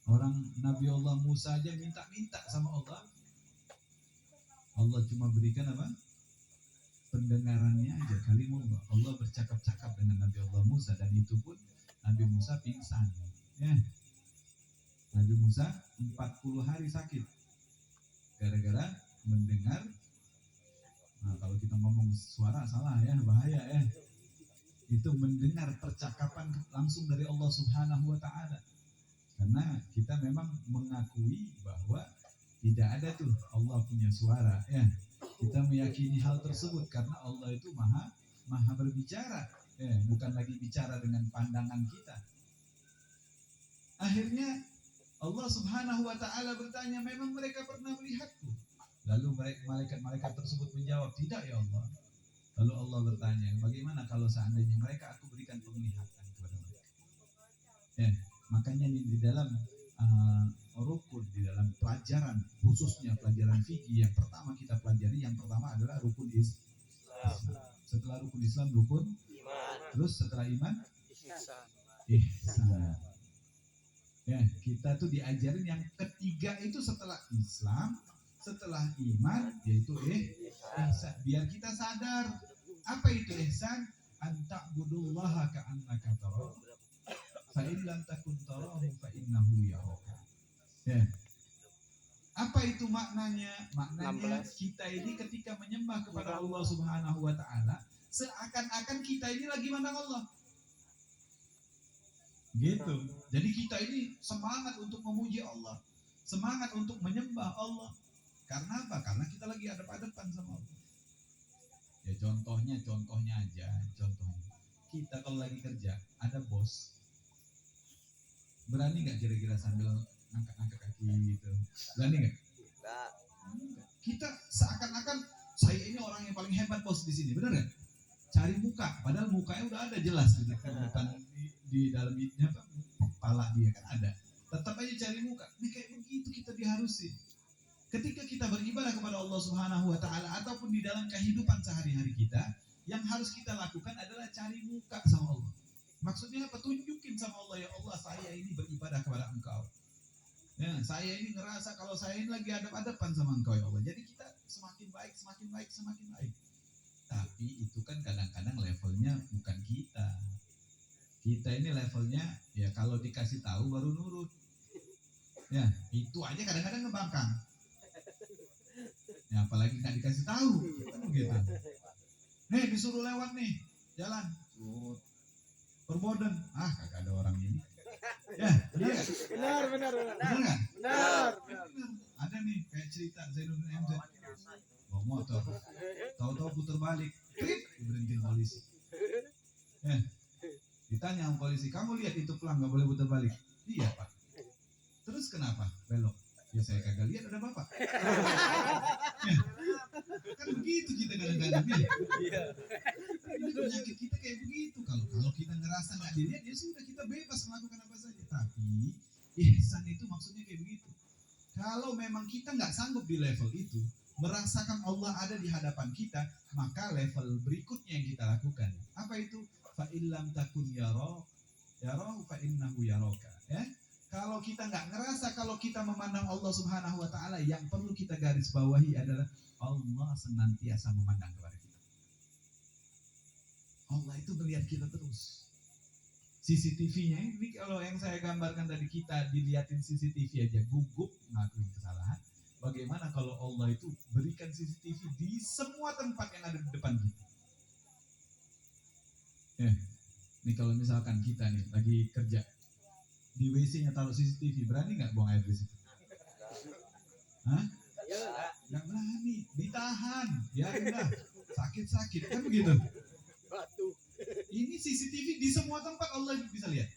Orang Nabi Allah Musa aja minta-minta sama Allah. Allah cuma berikan apa? Pendengarannya aja, kalimullah. Allah bercakap-cakap dengan Nabi Allah Musa, dan itu pun Nabi Musa pingsan. Nabi Musa 40 hari sakit. gara-gara mendengar. Nah, kalau kita ngomong suara salah ya, bahaya ya. Itu mendengar percakapan langsung dari Allah Subhanahu wa taala. Karena kita memang mengakui bahwa tidak ada tuh Allah punya suara ya. Kita meyakini hal tersebut karena Allah itu maha berbicara ya, bukan lagi bicara dengan pandangan kita. Akhirnya Allah Subhanahu wa taala bertanya, memang mereka pernah melihatku? Lalu malaikat-malaikat tersebut menjawab, tidak ya Allah. Lalu Allah bertanya, bagaimana kalau seandainya mereka aku berikan penglihatan kepada mereka? Ya, makanya di dalam rukun, di dalam pelajaran, khususnya pelajaran fikih yang pertama kita pelajari, yang pertama adalah rukun Islam. Setelah rukun Islam, rukun Iman. terus setelah iman, Ihsan. ihsan. Ya, kita tuh diajarin yang ketiga itu setelah Islam, setelah iman, yaitu ihsan. Biar kita sadar apa itu ihsan? Anta'budullaha ka'annaka tarahu fa in lam takun tarahu fa innahu yaraka. Ya. Apa itu maknanya? Maknanya 16. kita ini ketika menyembah kepada Allah Subhanahu wa taala, seakan-akan kita ini lagi mandang Allah. Gitu. Jadi kita ini semangat untuk memuji Allah, semangat untuk menyembah Allah. Karena apa? Karena kita lagi hadap-hadapan sama Allah. Ya contohnya aja, contohnya. Kita kalau lagi kerja, ada bos. Berani nggak kira-kira sambil angkat-angkat kaki gitu? Berani nggak? Enggak. Kita seakan-akan saya ini orang yang paling hebat bos di sini, benar nggak? Cari muka, padahal mukanya udah ada jelas di depan di dalam apa, kepala dia kan ada. Tetap aja cari muka. Ini kayak begitu kita diharusin. Ketika kita beribadah kepada Allah Subhanahu wa taala ataupun di dalam kehidupan sehari-hari kita, yang harus kita lakukan adalah cari muka sama Allah. Maksudnya apa? Tunjukin sama Allah, ya Allah, saya ini beribadah kepada Engkau. Ya, saya ini ngerasa kalau saya ini lagi hadap-hadapan sama Engkau, ya Allah. Jadi kita semakin baik, semakin baik, semakin baik. Tapi itu kan kadang-kadang levelnya bukan kita. Kita ini levelnya ya kalau dikasih tahu baru nurut. Ya, itu aja kadang-kadang ngebangkang. Ya, apalagi nggak dikasih tahu, kan begitu. Nih disuruh lewat nih, jalan. Perboden, kagak ada orang ini. Ya, benar nggak? Benar. Benar nggak? Benar. Ada nih kayak cerita Zainuddin MZ, bawa motor, tahu-tahu putar balik, diberhentiin polisi. Ya, ditanya sama polisi, kamu lihat itu pelang nggak boleh putar balik? Iya Pak. Terus kenapa belok? Ya saya kagak lihat, ada bapak. Ya, kan begitu kita kadang-kadang ya. Ini penyakit kita kayak begitu. Kalau kita ngerasa nggak dilihat, ya sudah, kita bebas melakukan apa saja. Tapi ihsan itu maksudnya kayak begitu. Kalau memang kita nggak sanggup di level itu, merasakan Allah ada di hadapan kita, maka level berikutnya yang kita lakukan apa itu? Fa illam takun yarahu fa innahu yaraka. Ya. Kalau kita nggak ngerasa kalau kita memandang Allah Subhanahu wa taala, yang perlu kita garis bawahi adalah Allah senantiasa memandang kepada kita. Allah itu melihat kita terus. CCTV-nya ini kalau yang saya gambarkan tadi, kita dilihatin CCTV aja gugup ngakuin kesalahan. Bagaimana kalau Allah itu berikan CCTV di semua tempat yang ada di depan kita? Ya, ini kalau misalkan kita nih lagi kerja, di WC-nya taruh CCTV, berani nggak buang air di situ? Hah? Nggak berani, ditahan, ya udah, sakit-sakit kan begitu. Ini CCTV di semua tempat Allah bisa lihat.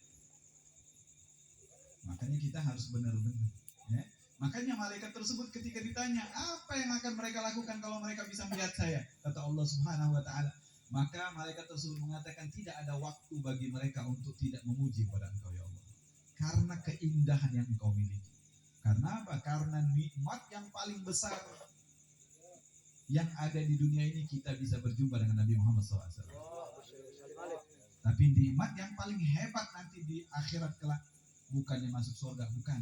Makanya kita harus benar-benar. Ya. Makanya malaikat tersebut ketika ditanya, apa yang akan mereka lakukan kalau mereka bisa melihat saya? Kata Allah Subhanahu wa taala, maka malaikat tersebut mengatakan, tidak ada waktu bagi mereka untuk tidak memuji kepada Engkau ya Allah. Karena keindahan yang Engkau miliki. Karena apa? Karena nikmat yang paling besar yang ada di dunia ini, kita bisa berjumpa dengan Nabi Muhammad SAW. Tapi nikmat yang paling hebat nanti di akhirat kelak, bukannya masuk surga, bukan.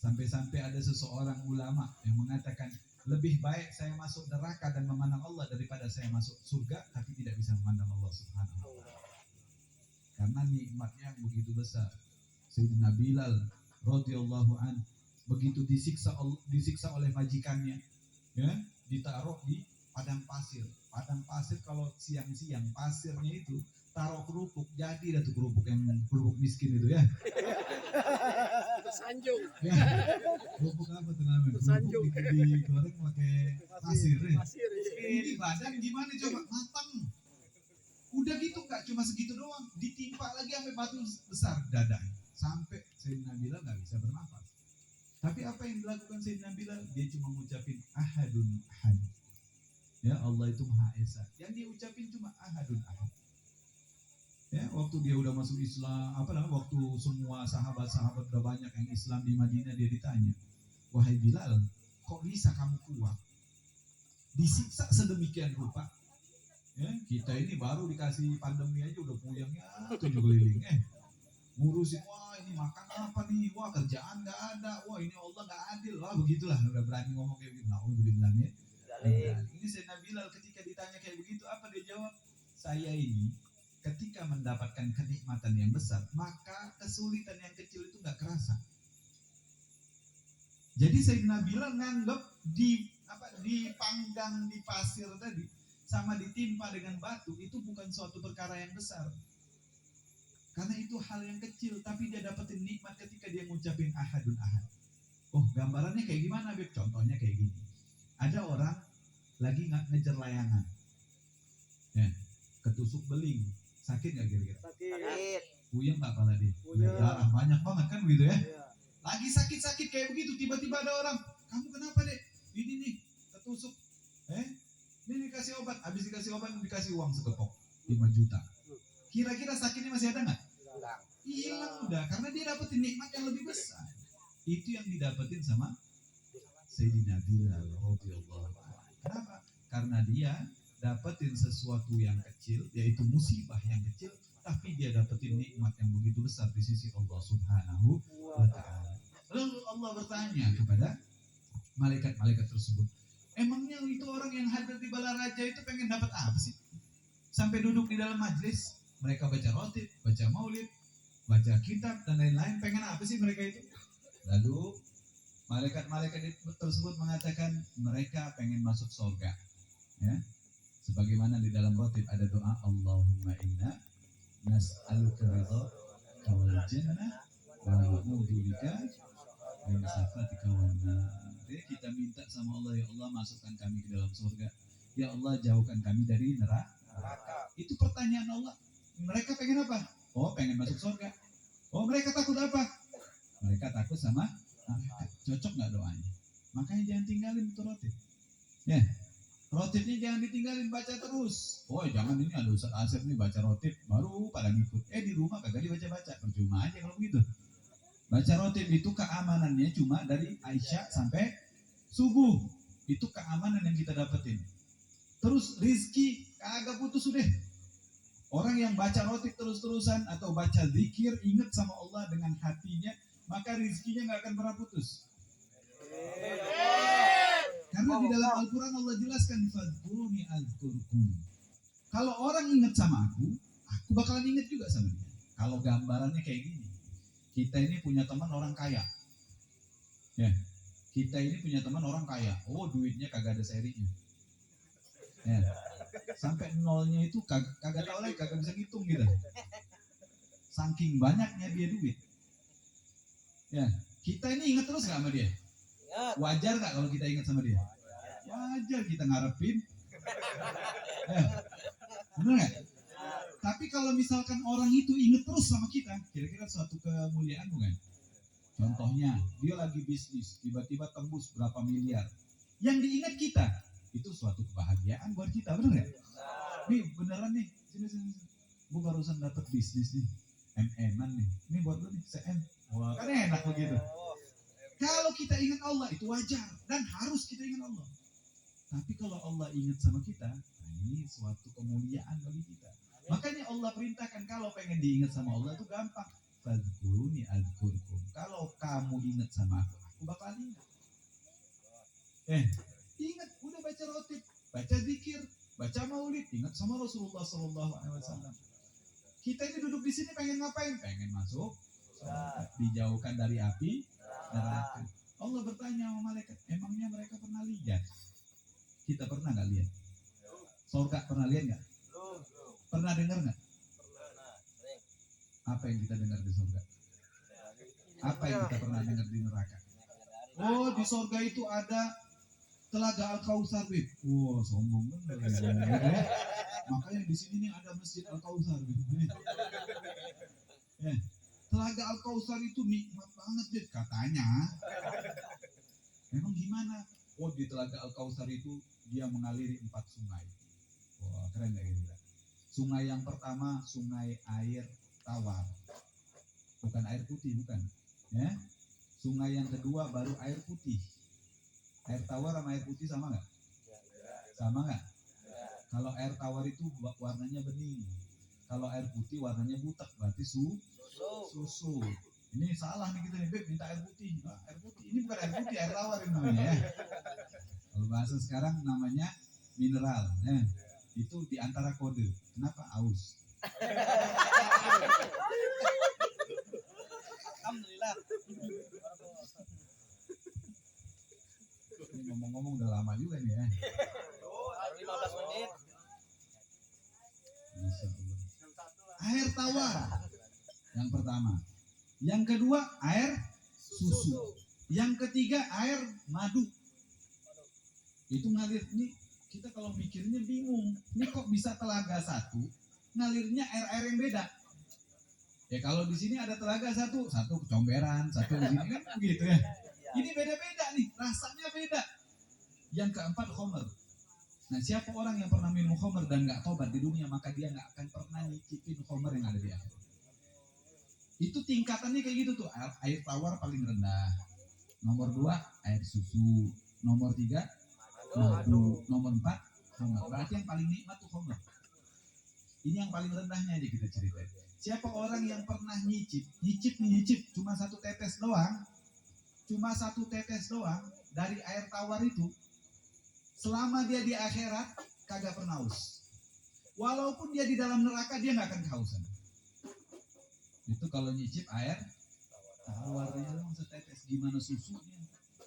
Sampai-sampai ada seseorang ulama yang mengatakan, lebih baik saya masuk neraka dan memandang Allah daripada saya masuk surga tapi tidak bisa memandang Allah Subhanahu wa taala. Karena nikmatnya yang begitu besar. Sayyidina Bilal radhiyallahu an begitu disiksa oleh majikannya, ya, ditaruh di padang pasir. Padang pasir kalau siang-siang pasirnya itu taruh kerupuk, jadi dah tuh kerupuk miskin itu ya. Tersanjung. Ya, kerupuk apa tuh namanya? Tersanjung. Kerupuk digoreng pakai pasir ya. Pasir. Ini badan gimana coba matang. Udah gitu nggak cuma segitu doang, ditimpa lagi sampai batu besar dadanya, sampai Sayyidina Bilal nggak bisa bernafas. Tapi apa yang dilakukan Sayyidina Bilal? Dia cuma ngucapin ahadun ahad. Ya, Allah itu Maha Esa. Yang dia ucapin cuma ahadun ahad. Ya, waktu dia udah masuk Islam, waktu semua sahabat-sahabat udah banyak yang Islam di Madinah, dia ditanya, wahai Bilal, kok bisa kamu kuat? Disiksa sedemikian rupa. Ya, kita ini baru dikasih pandemi aja udah puyengnya 7 keliling. Ngurusin, wah ini makan apa nih, wah kerjaan nggak ada, wah ini Allah nggak adil, wah begitulah, udah berani ngomong kayak gitu. Alhamdulillah ya. Ini Sayyidina Bilal ketika ditanya kayak begitu, apa dia jawab? Saya ini ketika mendapatkan kenikmatan yang besar, maka kesulitan yang kecil itu nggak kerasa. Jadi Sayyidina Bilal nganggap dipanggang di pasir tadi sama ditimpa dengan batu itu bukan suatu perkara yang besar. Karena itu hal yang kecil, tapi dia dapetin nikmat ketika dia ngucapin ahadun ahad. Oh, gambarannya kayak gimana, Beb? Contohnya kayak gini. Ada orang lagi ngejar layangan. Ya, ketusuk beling. Sakit nggak kira-kira? Sakit. Puyeng nggak kepala dia? Puyeng. Darah banyak banget kan begitu ya? Iya. Lagi sakit-sakit kayak begitu, tiba-tiba ada orang, kamu kenapa dek? Ini nih, ketusuk. Ini dikasih obat, habis dikasih obat dikasih uang sekepok 5 juta. Kira-kira sakitnya masih ada nggak? Hilang udah, karena dia dapetin nikmat yang lebih besar. Itu yang didapetin sama Sayyidina Bilal radhiyallahu anhu. Kenapa? Karena dia dapetin sesuatu yang kecil, yaitu musibah yang kecil, tapi dia dapetin nikmat yang begitu besar di sisi Allah Subhanahu wa Ta'ala. Lalu Allah bertanya kepada malaikat-malaikat tersebut, emangnya itu orang yang hadir di Balaraja itu pengen dapat apa sih? Sampai duduk di dalam majlis, mereka baca rotib, baca maulid, baca kitab dan lain-lain, pengen apa sih mereka itu? Lalu malaikat-malaikat tersebut mengatakan mereka pengen masuk surga. Ya. Sebagaimana di dalam rotib ada doa, Allahumma inna nas'aluka ridhaka wal jannah wa na'udzubika min sakhatika wan nar. Kita minta sama Allah, ya Allah masukkan kami ke dalam surga, ya Allah jauhkan kami dari neraka. Itu pertanyaan Allah. Mereka pengen apa? Oh, pengen masuk surga. Oh, mereka takut apa? Mereka takut sama neraka. Cocok nggak doanya? Makanya jangan tinggalin itu rotib. Ya, rotibnya jangan ditinggalin, baca terus. Oh, jangan, ini ada Ustaz Asep nih baca rotib baru pada ngikut. Di rumah kagak dibaca-baca, percuma aja kalau begitu. Baca rotib itu keamanannya cuma dari Aisyah sampai subuh. Itu keamanan yang kita dapetin. Terus rizki kagak putus udah. Orang yang baca rotib terus-terusan atau baca zikir, ingat sama Allah dengan hatinya, maka rizkinya nggak akan pernah putus. Karena di dalam Al-Quran Allah jelaskan, fadhkuruni azkurkum. Kalau orang ingat sama aku bakalan ingat juga sama dia. Kalau gambarannya kayak gini, kita ini punya teman orang kaya. Ya, kita ini punya teman orang kaya. Oh, duitnya kagak ada serinya. Ya, sampai nolnya itu kagak tahu lagi, kagak bisa ngitung gitu. Saking banyaknya dia duit. Ya, kita ini ingat terus nggak sama dia? Wajar nggak kalau kita ingat sama dia? Wajar, kita ngarepin. Ya, benar nggak? Tapi kalau misalkan orang itu ingat terus sama kita, kira-kira suatu kemuliaan bukan? Contohnya, dia lagi bisnis, tiba-tiba tembus berapa miliar. Yang diingat kita, itu suatu kebahagiaan buat kita, benar nggak? Nih, beneran nih, sini. Gue barusan dapet bisnis nih, MM-an nih. Ini buat lu nih, CM. Wah, kan enak begitu. Kalau kita ingat Allah, itu wajar. Dan harus kita ingat Allah. Tapi kalau Allah ingat sama kita, nah ini suatu kemuliaan bagi kita. Makanya Allah perintahkan kalau pengen diingat sama Allah itu gampang. Fadhkuruni azkurkum. Kalau kamu ingat sama aku bakal ingat. Ingat, udah baca rotib, baca zikir, baca maulid, ingat sama Rasulullah SAW. Kita ini duduk di sini pengen ngapain? Pengen masuk surga, dijauhkan dari api neraka. Allah bertanya sama malaikat, emangnya mereka pernah lihat? Kita pernah nggak lihat? Surga pernah lihat nggak? Pernah dengar nggak? Apa yang kita dengar di surga? Apa yang kita pernah dengar di neraka? Oh, di surga itu ada Telaga Al-Kautsar, Bib. Wow, sombong banget. Makanya di sini nih ada Masjid Al-Kautsar, Bib. Ya, Telaga Al-Kautsar itu nikmat banget, Bib, katanya. Memang gimana? Oh, di Telaga Al-Kautsar itu dia mengaliri 4 sungai. Wah, keren gak kira? Sungai yang pertama, sungai air tawar. Bukan air putih, bukan. Ya. Sungai yang kedua baru air putih. Air tawar sama air putih sama nggak? Sama nggak? Kalau air tawar itu warnanya bening. Kalau air putih warnanya butek, berarti susu. Ini salah nih kita nih, Beb, minta air putih. Nah, air putih ini bukan air putih, air tawar ini namanya ya. Kalau bahasa sekarang namanya mineral. Ya. Itu diantara kode. Kenapa aus? Alhamdulillah. Ini ngomong-ngomong udah lama juga nih ya. 15 menit. Insya Allah. Air tawar yang pertama. Yang kedua air susu. Yang ketiga air madu. Itu ngalir nih, kita kalau mikirnya bingung. Ini kok bisa telaga satu ngalirnya air-air yang beda? Ya kalau di sini ada telaga satu kecomberan, satu di sini kan begitu ya. Ini beda-beda nih, rasanya beda. Yang keempat khamr. Nah, siapa orang yang pernah minum khamr dan nggak tobat di dunia, maka dia nggak akan pernah nyicipin khamr yang ada di akhirat. Itu tingkatannya kayak gitu tuh. Air tawar paling rendah. Nomor 2 air susu. Nomor 3 madu. Nomor 4 khamr. Berarti yang paling nikmat tuh khamr. Ini yang paling rendahnya aja kita ceritain. Siapa orang yang pernah nyicip cuma 1 tetes doang dari air tawar itu, selama dia di akhirat kagak pernah haus. Walaupun dia di dalam neraka dia nggak akan kehausan. Itu kalau nyicip air tawarnya dong setetes, gimana susunya?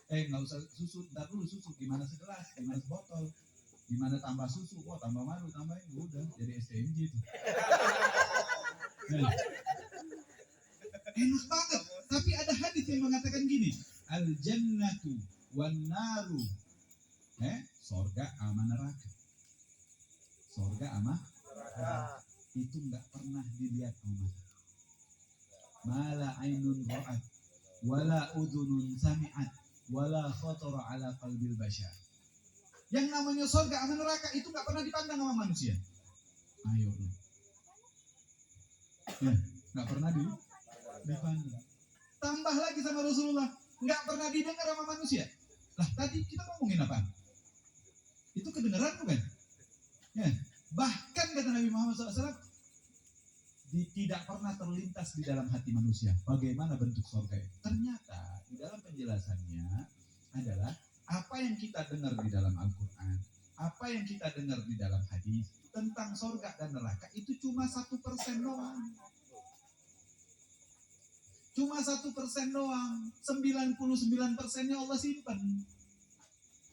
Nggak usah susu, ntar dulu susu, gimana segelas, gimana sebotol, gimana tambah susu, tambah madu, tambahin, udah jadi STMJ itu. Enak banget, tapi ada hadis yang mengatakan gini, al jannatu wan naru, sorga sama neraka. Sorga sama neraka itu nggak pernah dilihat sama mata. Mala ainun ra'at, wala udhunun sami'at, wala khatara ala qalbil bashar. Yang namanya sorga sama neraka itu nggak pernah dipandang sama manusia. Ayo lu. Ya, nggak pernah dipandang. Tambah lagi sama Rasulullah, nggak pernah didengar sama manusia. Lah tadi kita ngomongin apa? Itu kedengaran bukan? Ya, bahkan kata Nabi Muhammad SAW, tidak pernah terlintas di dalam hati manusia bagaimana bentuk surga itu. Ternyata di dalam penjelasannya adalah apa yang kita dengar di dalam Al-Quran, apa yang kita dengar di dalam hadis tentang surga dan neraka itu cuma 1% doang. Cuma 1% doang. 99%-nya Allah simpan.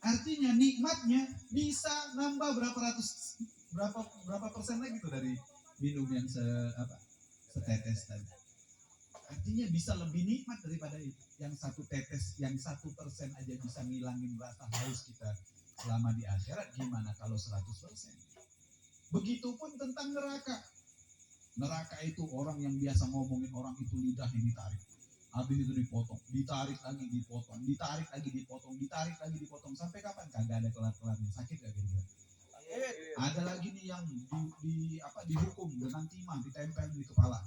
Artinya nikmatnya bisa nambah berapa persen lagi tuh dari minum yang setetes tadi. Artinya bisa lebih nikmat daripada itu. Yang 1 tetes, yang 1% aja bisa ngilangin rasa haus kita selama di akhirat. Gimana kalau 100%? Begitupun tentang neraka. Neraka itu orang yang biasa ngomongin orang itu lidahnya ditarik. Habis itu dipotong, ditarik lagi dipotong, ditarik lagi dipotong, ditarik lagi dipotong. Sampai kapan? Kagak ada kelar-kelarnya. Sakit gak kira-kira? Ada lagi nih yang dihukum dengan timah, ditempel di kepala.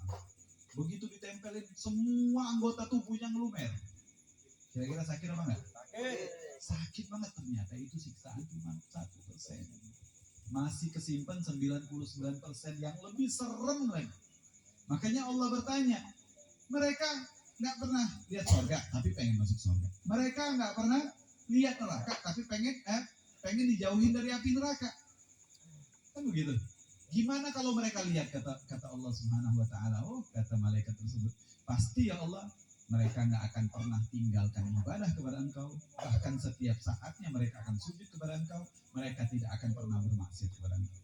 Begitu ditempelin, semua anggota tubuhnya ngelumer. Kira-kira sakit apa enggak? Sakit banget. Ternyata itu siksaan cuma 1%. Masih kesimpan 99% yang lebih serem lagi. Makanya Allah bertanya, mereka nggak pernah lihat surga, tapi pengen masuk surga. Mereka nggak pernah lihat neraka, tapi pengen dijauhin dari api neraka. Kan begitu. Gimana kalau mereka lihat, kata Allah Subhanahu wa taala, kata malaikat tersebut, pasti ya Allah, Mereka nggak akan pernah tinggalkan ibadah kepada engkau. Bahkan setiap saatnya mereka akan sujud kepada engkau. Mereka tidak akan pernah bermaksiat kepada engkau.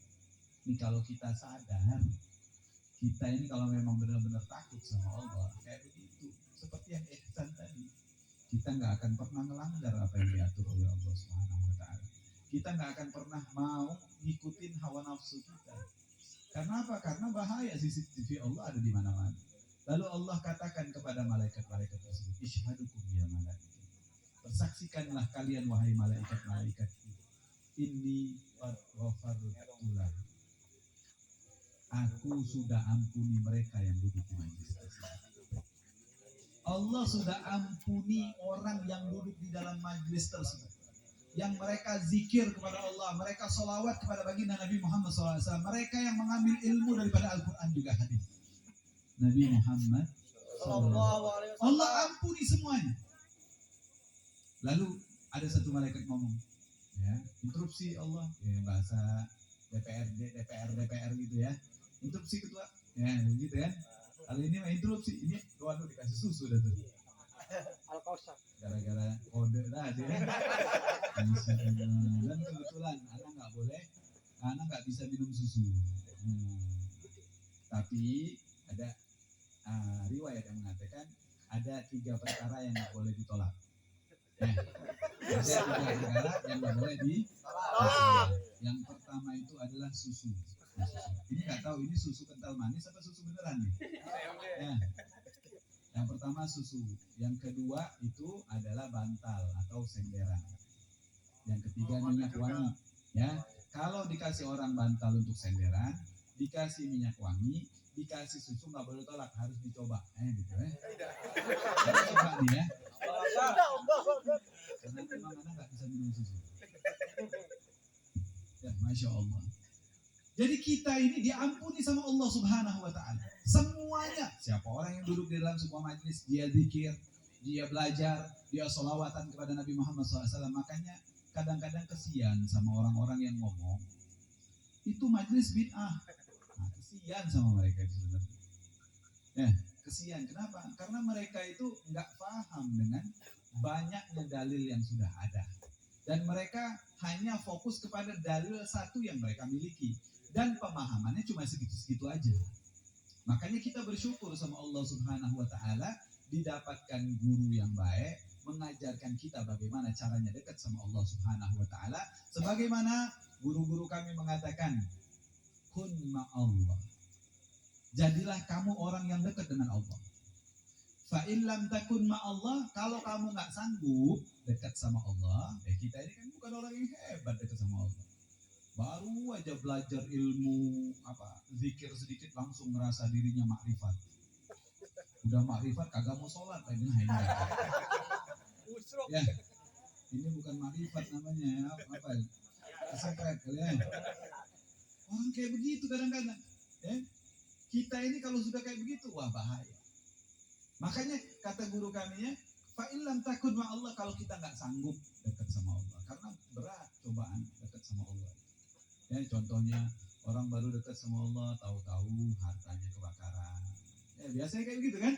Ini kalau kita sadar, kita ini kalau memang benar-benar takut sama Allah, kayak begitu. Seperti yang ihsan tadi. Kita nggak akan pernah melanggar apa yang diatur oleh Allah Subhanahu wa Ta'ala. Kita nggak akan pernah mau ngikutin hawa nafsu kita. Karena apa? Karena bahaya CCTV Allah ada di mana-mana. Lalu Allah katakan kepada malaikat-malaikat tersebut, "Ishhadukum ya malaikat." Persaksikanlah kalian wahai malaikat-malaikat. Inni qad ghafartu lahum. Aku sudah ampuni mereka yang duduk di majlis tersebut. Allah sudah ampuni orang yang duduk di dalam majlis tersebut. Yang mereka zikir kepada Allah, mereka sholawat kepada baginda Nabi Muhammad SAW, mereka yang mengambil ilmu daripada Al-Quran juga hadis Nabi Muhammad SAW. Allah ampuni semuanya. Lalu ada satu malaikat ngomong, ya, interupsi Allah, ya, bahasa DPR gitu ya, interupsi ketua, ya gitu kan. Kali ini mah interupsi, ini waduh dikasih susu dah tuh. Gara-gara kode tadi ya. Dan kebetulan anak nggak bisa minum susu. Tapi ada riwayat yang mengatakan ada 3 perkara yang nggak boleh ditolak. Ada 3 perkara yang nggak boleh ditolak. Yang pertama itu adalah susu. Ini nggak tahu ini susu kental manis atau susu beneran nih. Ya. Yang pertama susu, yang kedua itu adalah bantal atau senderan. Yang ketiga minyak wangi. Ya, kalau dikasih orang bantal untuk senderan, dikasih minyak wangi, dikasih susu nggak boleh tolak, harus dicoba. Gitu ya. Coba nih ya. Karena memang anak nggak bisa minum susu. Ya, masya Allah. Jadi kita ini diampuni sama Allah Subhanahu wa Ta'ala. Semuanya. Siapa orang yang duduk di dalam sebuah majlis, dia zikir, dia belajar, dia sholawatan kepada Nabi Muhammad SAW. Makanya kadang-kadang kesian sama orang-orang yang ngomong, itu majlis bid'ah. Nah, kesian sama mereka itu sebenarnya. Ya, kesian. Kenapa? Karena mereka itu nggak paham dengan banyaknya dalil yang sudah ada. Dan mereka hanya fokus kepada dalil satu yang mereka miliki. Dan pemahamannya cuma segitu-segitu aja. Makanya kita bersyukur sama Allah Subhanahu wa Ta'ala didapatkan guru yang baik, mengajarkan kita bagaimana caranya dekat sama Allah Subhanahu wa Ta'ala. Sebagaimana guru-guru kami mengatakan, kun ma'allah. Jadilah kamu orang yang dekat dengan Allah. Fa'in lam takun ma'allah, kalau kamu nggak sanggup dekat sama Allah, kita ini kan bukan orang yang hebat dekat sama Allah. Baru aja belajar ilmu zikir sedikit langsung ngerasa dirinya makrifat. Udah makrifat kagak mau sholat lagi. Ya, ini bukan makrifat namanya, kesekret kalian. Orang kayak begitu kadang-kadang. Ya, kita ini kalau sudah kayak begitu, wah bahaya. Makanya kata guru kami ya, fa'in lam takun ma'allah, kalau kita nggak sanggup dekat sama Allah, karena berat cobaan dekat sama Allah. Ya, contohnya orang baru dekat sama Allah, tahu-tahu hartanya kebakaran. Ya, biasanya kayak gitu kan?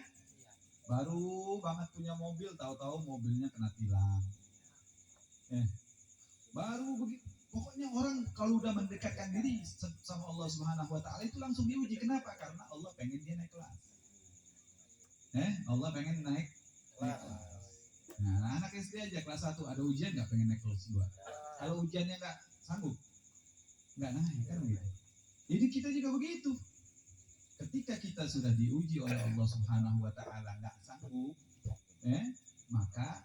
Baru banget punya mobil, tahu-tahu mobilnya kena tilang. Ya, baru begitu. Pokoknya orang kalau udah mendekatkan diri sama Allah Subhanahu wa Ta'ala itu langsung diuji. Kenapa? Karena Allah pengen dia naik kelas. Allah pengen naik kelas. Nah, anak SD aja kelas 1 ada ujian nggak, pengen naik kelas 2. Kalau ujiannya nggak sanggup, nggak naik kan begitu. Jadi kita juga begitu. Ketika kita sudah diuji oleh Allah Subhanahu wa Ta'ala nggak sanggup, maka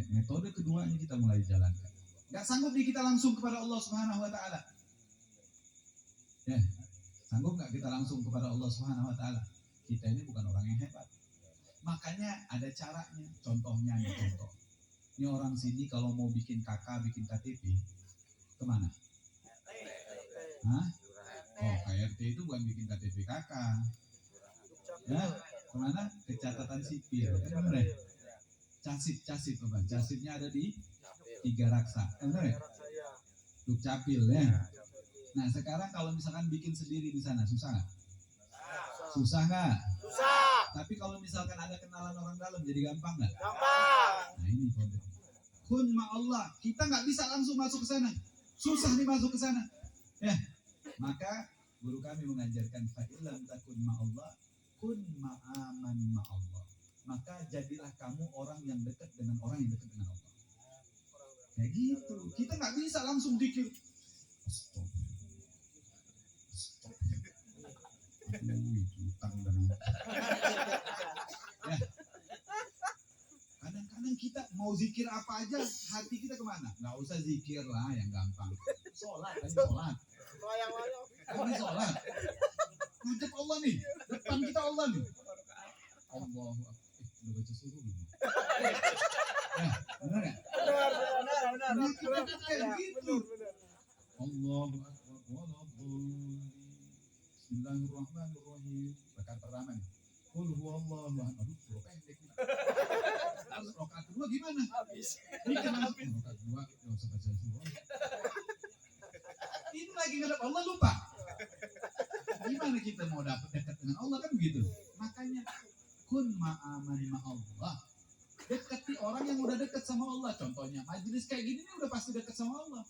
metode keduanya kita mulai jalankan. Nggak sanggup nih kita langsung kepada Allah Subhanahu wa Ta'ala. Sanggup nggak kita langsung kepada Allah Subhanahu wa Ta'ala? Kita ini bukan orang yang hebat. Makanya ada caranya. Contohnya nih, contoh. Ini orang sini kalau mau bikin KK, bikin KTP, kemana? Hah? Oh, KRT itu bukan bikin KTP KK. Ya, kemana? Ke catatan sipil. Kan benar ya? Casip apa? Casipnya ada di 3 Raksa. Benar ya? Dukcapil ya. Nah, sekarang kalau misalkan bikin sendiri di sana, susah nggak? Susah nggak? Susah. Tapi kalau misalkan ada kenalan orang dalam jadi gampang nggak? Gampang. Nah ini kode. Kun ma'allah. Kita nggak bisa langsung masuk ke sana. Susah nih masuk ke sana. Ya. Maka guru kami mengajarkan fa'ilam takun ma'allah kun ma'aman ma'allah. Maka jadilah kamu orang yang dekat dengan orang yang dekat dengan Allah. Kayak gitu. Kita nggak bisa langsung dikir. Stop. Itu utang dan ya. Kadang-kadang kita mau zikir apa aja, hati kita kemana? Nggak usah zikir lah yang gampang. Sholat, kan sholat. Ini sholat. Ngajak Allah nih, depan kita Allah nih. Allah, udah baca suruh belum? Ya, benar nggak? Benar. Nah, kita tuh kayak gitu. Allahu Akbar, waladdallin. Bismillahirrahmanirrahim. Rakaat pertama nih. Qul huwallahu ahad. Aduh, surah pendek nih. Terus rakaat kedua gimana? Ini kan rakaat kedua enggak usah baca surah. Ini lagi ngadep Allah lupa. Gimana kita mau dapat dekat dengan Allah kan begitu. Makanya kun ma'aman ma'allah. Dekati orang yang udah dekat sama Allah. Contohnya majelis kayak gini nih udah pasti dekat sama Allah.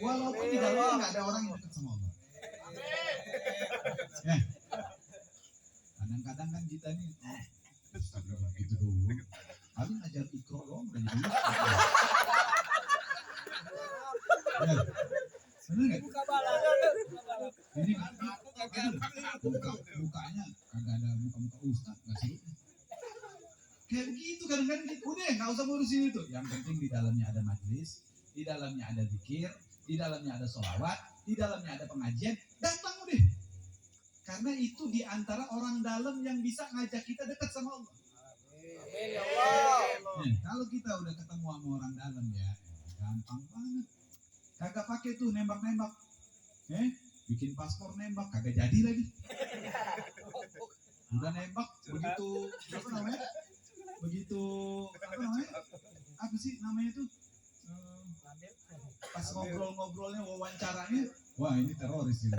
Walaupun di dalamnya nggak ada orang yang dekat sama Allah. Ya. Kadang-kadang kan kita nih, Ustaz gitu doang. Paling ajar ikro doang udah jadi. Ya. Bener nggak? Ini mukanya kagak ada muka-muka Ustaz nggak seru. Kayak begitu kadang-kadang gitu. Udah nggak usah ngurusin itu. Yang penting di dalamnya ada majelis, di dalamnya ada zikir, di dalamnya ada sholawat, di dalamnya ada pengajian, datang udah. Karena itu di antara orang dalam yang bisa ngajak kita dekat sama Allah. Amin ya Allah. Kalau kita udah ketemu sama orang dalam ya, gampang banget. Kagak pakai tuh nembak-nembak. Bikin paspor nembak, kagak jadi lagi. Udah nembak, begitu, apa namanya? Begitu, apa namanya? Apa sih namanya tuh? Pas ngobrol-ngobrolnya, wawancaranya, wah ini teroris ini.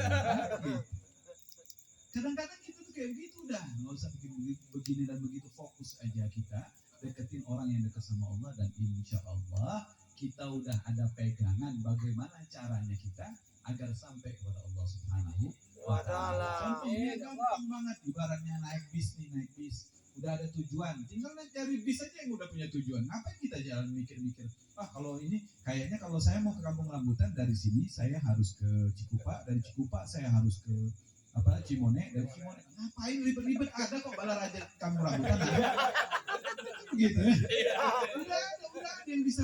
Kadang-kadang kita tuh kayak begitu udah, nggak usah bikin begini dan begitu, fokus aja kita deketin orang yang dekat sama Allah dan insya Allah kita udah ada pegangan bagaimana caranya kita agar sampai kepada Allah Subhanahu wa Ta'ala. Contohnya gampang banget, ibaratnya naik bis nih, naik bis. Udah ada tujuan, tinggal cari bis aja yang udah punya tujuan. Ngapain kita jalan mikir-mikir? Kalau ini kayaknya kalau saya mau ke Kampung Rambutan dari sini saya harus ke Cikupa, dari Cikupa saya harus ke Cimone, dari Cimone. Ngapain ribet-ribet? Ada kok Balaraja Kampung Rambutan. Gitu ya. Udah ada yang bisa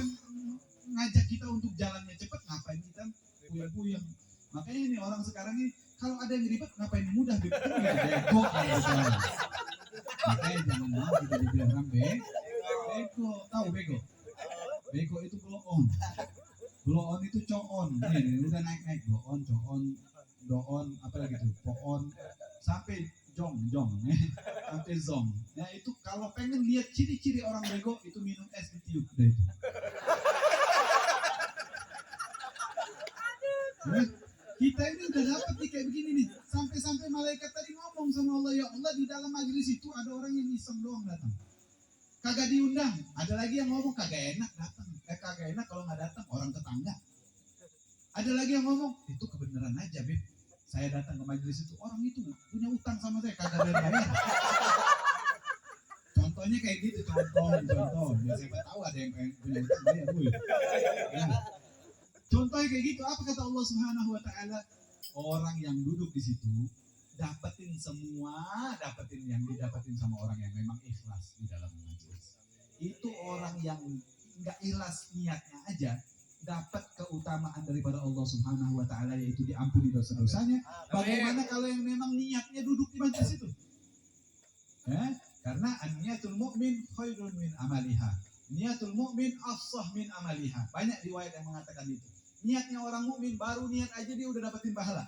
ngajak kita untuk jalannya cepat. Ngapain kita puyeng-puyeng? Makanya ini orang sekarang ini kalau ada yang ribet ngapain yang mudah? Bego kalau misalnya. Makanya jangan mau kita dibilang orang bego. Tahu bego? Bego itu blow on. Blow on itu coon. Nih, udah naik blow on, doon, apa lagi tuh? Poon sampai jong, sampai zong. Nah itu kalau pengen lihat ciri-ciri orang bego itu minum es ditiup udah itu. Kita ini udah dapat nih kayak begini nih. Sampai malaikat tadi ngomong sama Allah, ya Allah di dalam majelis itu ada orang yang iseng doang datang. Kagak diundang. Ada lagi yang ngomong kagak enak datang. Kagak enak kalau nggak datang orang tetangga. Ada lagi yang ngomong itu kebenaran aja, Beb. Saya datang ke majelis itu orang itu punya utang sama saya kagak bayar. Contohnya kayak gitu, contoh. Ya siapa tahu ada yang punya utang bayar, Bu. Ya. Contohnya kayak gitu, apa kata Allah Subhanahu wa Ta'ala? Orang yang duduk di situ dapetin yang didapetin sama orang yang memang ikhlas di dalam majelis. Itu orang yang nggak ikhlas niatnya aja dapat keutamaan daripada Allah Subhanahu wa Ta'ala, yaitu diampuni dosa-dosanya. Bagaimana kalau yang memang niatnya duduk di majelis itu? Karena an-niyatul mu'min khairun min amaliha. Niatul mu'min afsah min amaliha. Banyak riwayat yang mengatakan itu. Niatnya orang mukmin baru niat aja dia udah dapetin pahala.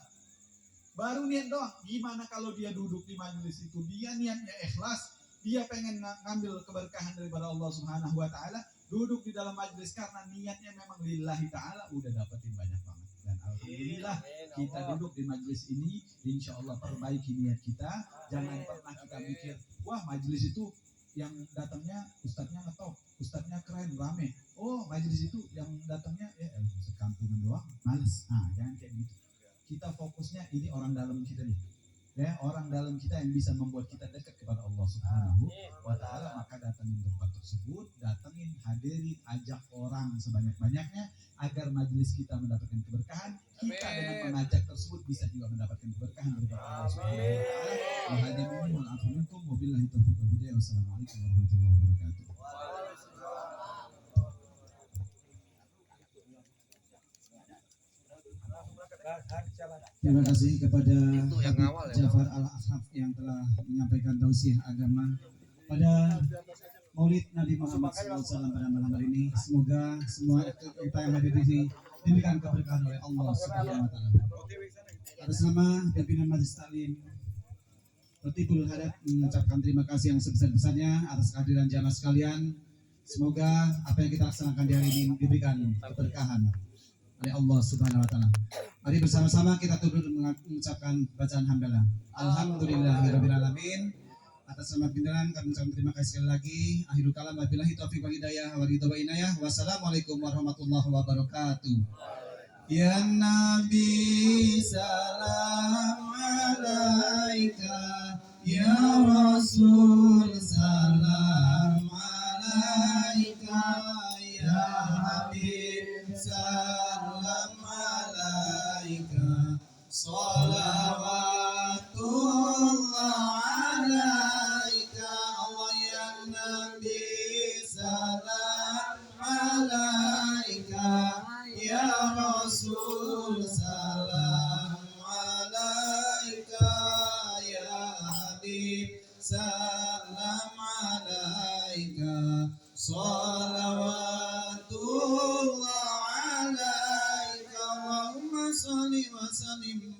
Baru niat doang. Gimana kalau dia duduk di majelis itu, dia niatnya ikhlas, dia pengen ngambil keberkahan daripada Allah Subhanahu wa Ta'ala, duduk di dalam majelis karena niatnya memang lillahi ta'ala, udah dapetin banyak banget. Dan alhamdulillah kita duduk di majelis ini, insya Allah perbaiki niat kita. Jangan pernah kita mikir, wah majelis itu yang datangnya ustadznya ngetop, ustadznya keren, rame. Oh majelis itu yang datangnya ya sekampungan doang, males. Nah jangan kayak gitu. Kita fokusnya ini orang dalam kita nih. Ya, orang dalam kita yang bisa membuat kita dekat kepada Allah Subhanahu wa Ta'ala, maka datangin tempat tersebut, datangin, hadirin, ajak orang sebanyak-banyaknya agar majelis kita mendapatkan keberkahan. Kita dengan mengajak tersebut bisa juga mendapatkan keberkahan dari Allah Subhanahu wa Ta'ala. Wa hadza minni wal afu minkum wa billahi taufiq wal hidayah. Wassalamualaikum warahmatullahi wabarakatuh. Terima kasih kepada Jafar Al-Akhaf yang telah menyampaikan tausiah agama pada Maulid Nabi Muhammad SAW pada malam hari ini. Semoga semua kita yang hadir di sini diberikan keberkahan oleh Allah Subhanahu wa Ta'ala. Atas nama pimpinan Majelis Taklim Ratibul Hadad mengucapkan terima kasih yang sebesar-besarnya atas kehadiran jamaah sekalian. Semoga apa yang kita laksanakan di hari ini diberikan keberkahan oleh Allah Subhanahu wa Ta'ala. Mari bersama-sama kita turut mengucapkan bacaan hamdalah. Alhamdulillahirabbil alamin. Atas nama pimpinan kami ucapkan terima kasih sekali lagi. Akhirul kalam wabillahi taufiq wal hidayah wa ridha wa inayah. Wassalamualaikum warahmatullahi wabarakatuh. Ya Nabi salam alaika, ya Rasul salam alaika, ya Habib salam alaika, salawatullah alaika, Allah ya Nabi salam alaika, ya Rasul salam alaika, ya Habib salam alaika, salawatullah alaika, Allahumma salli wa sallim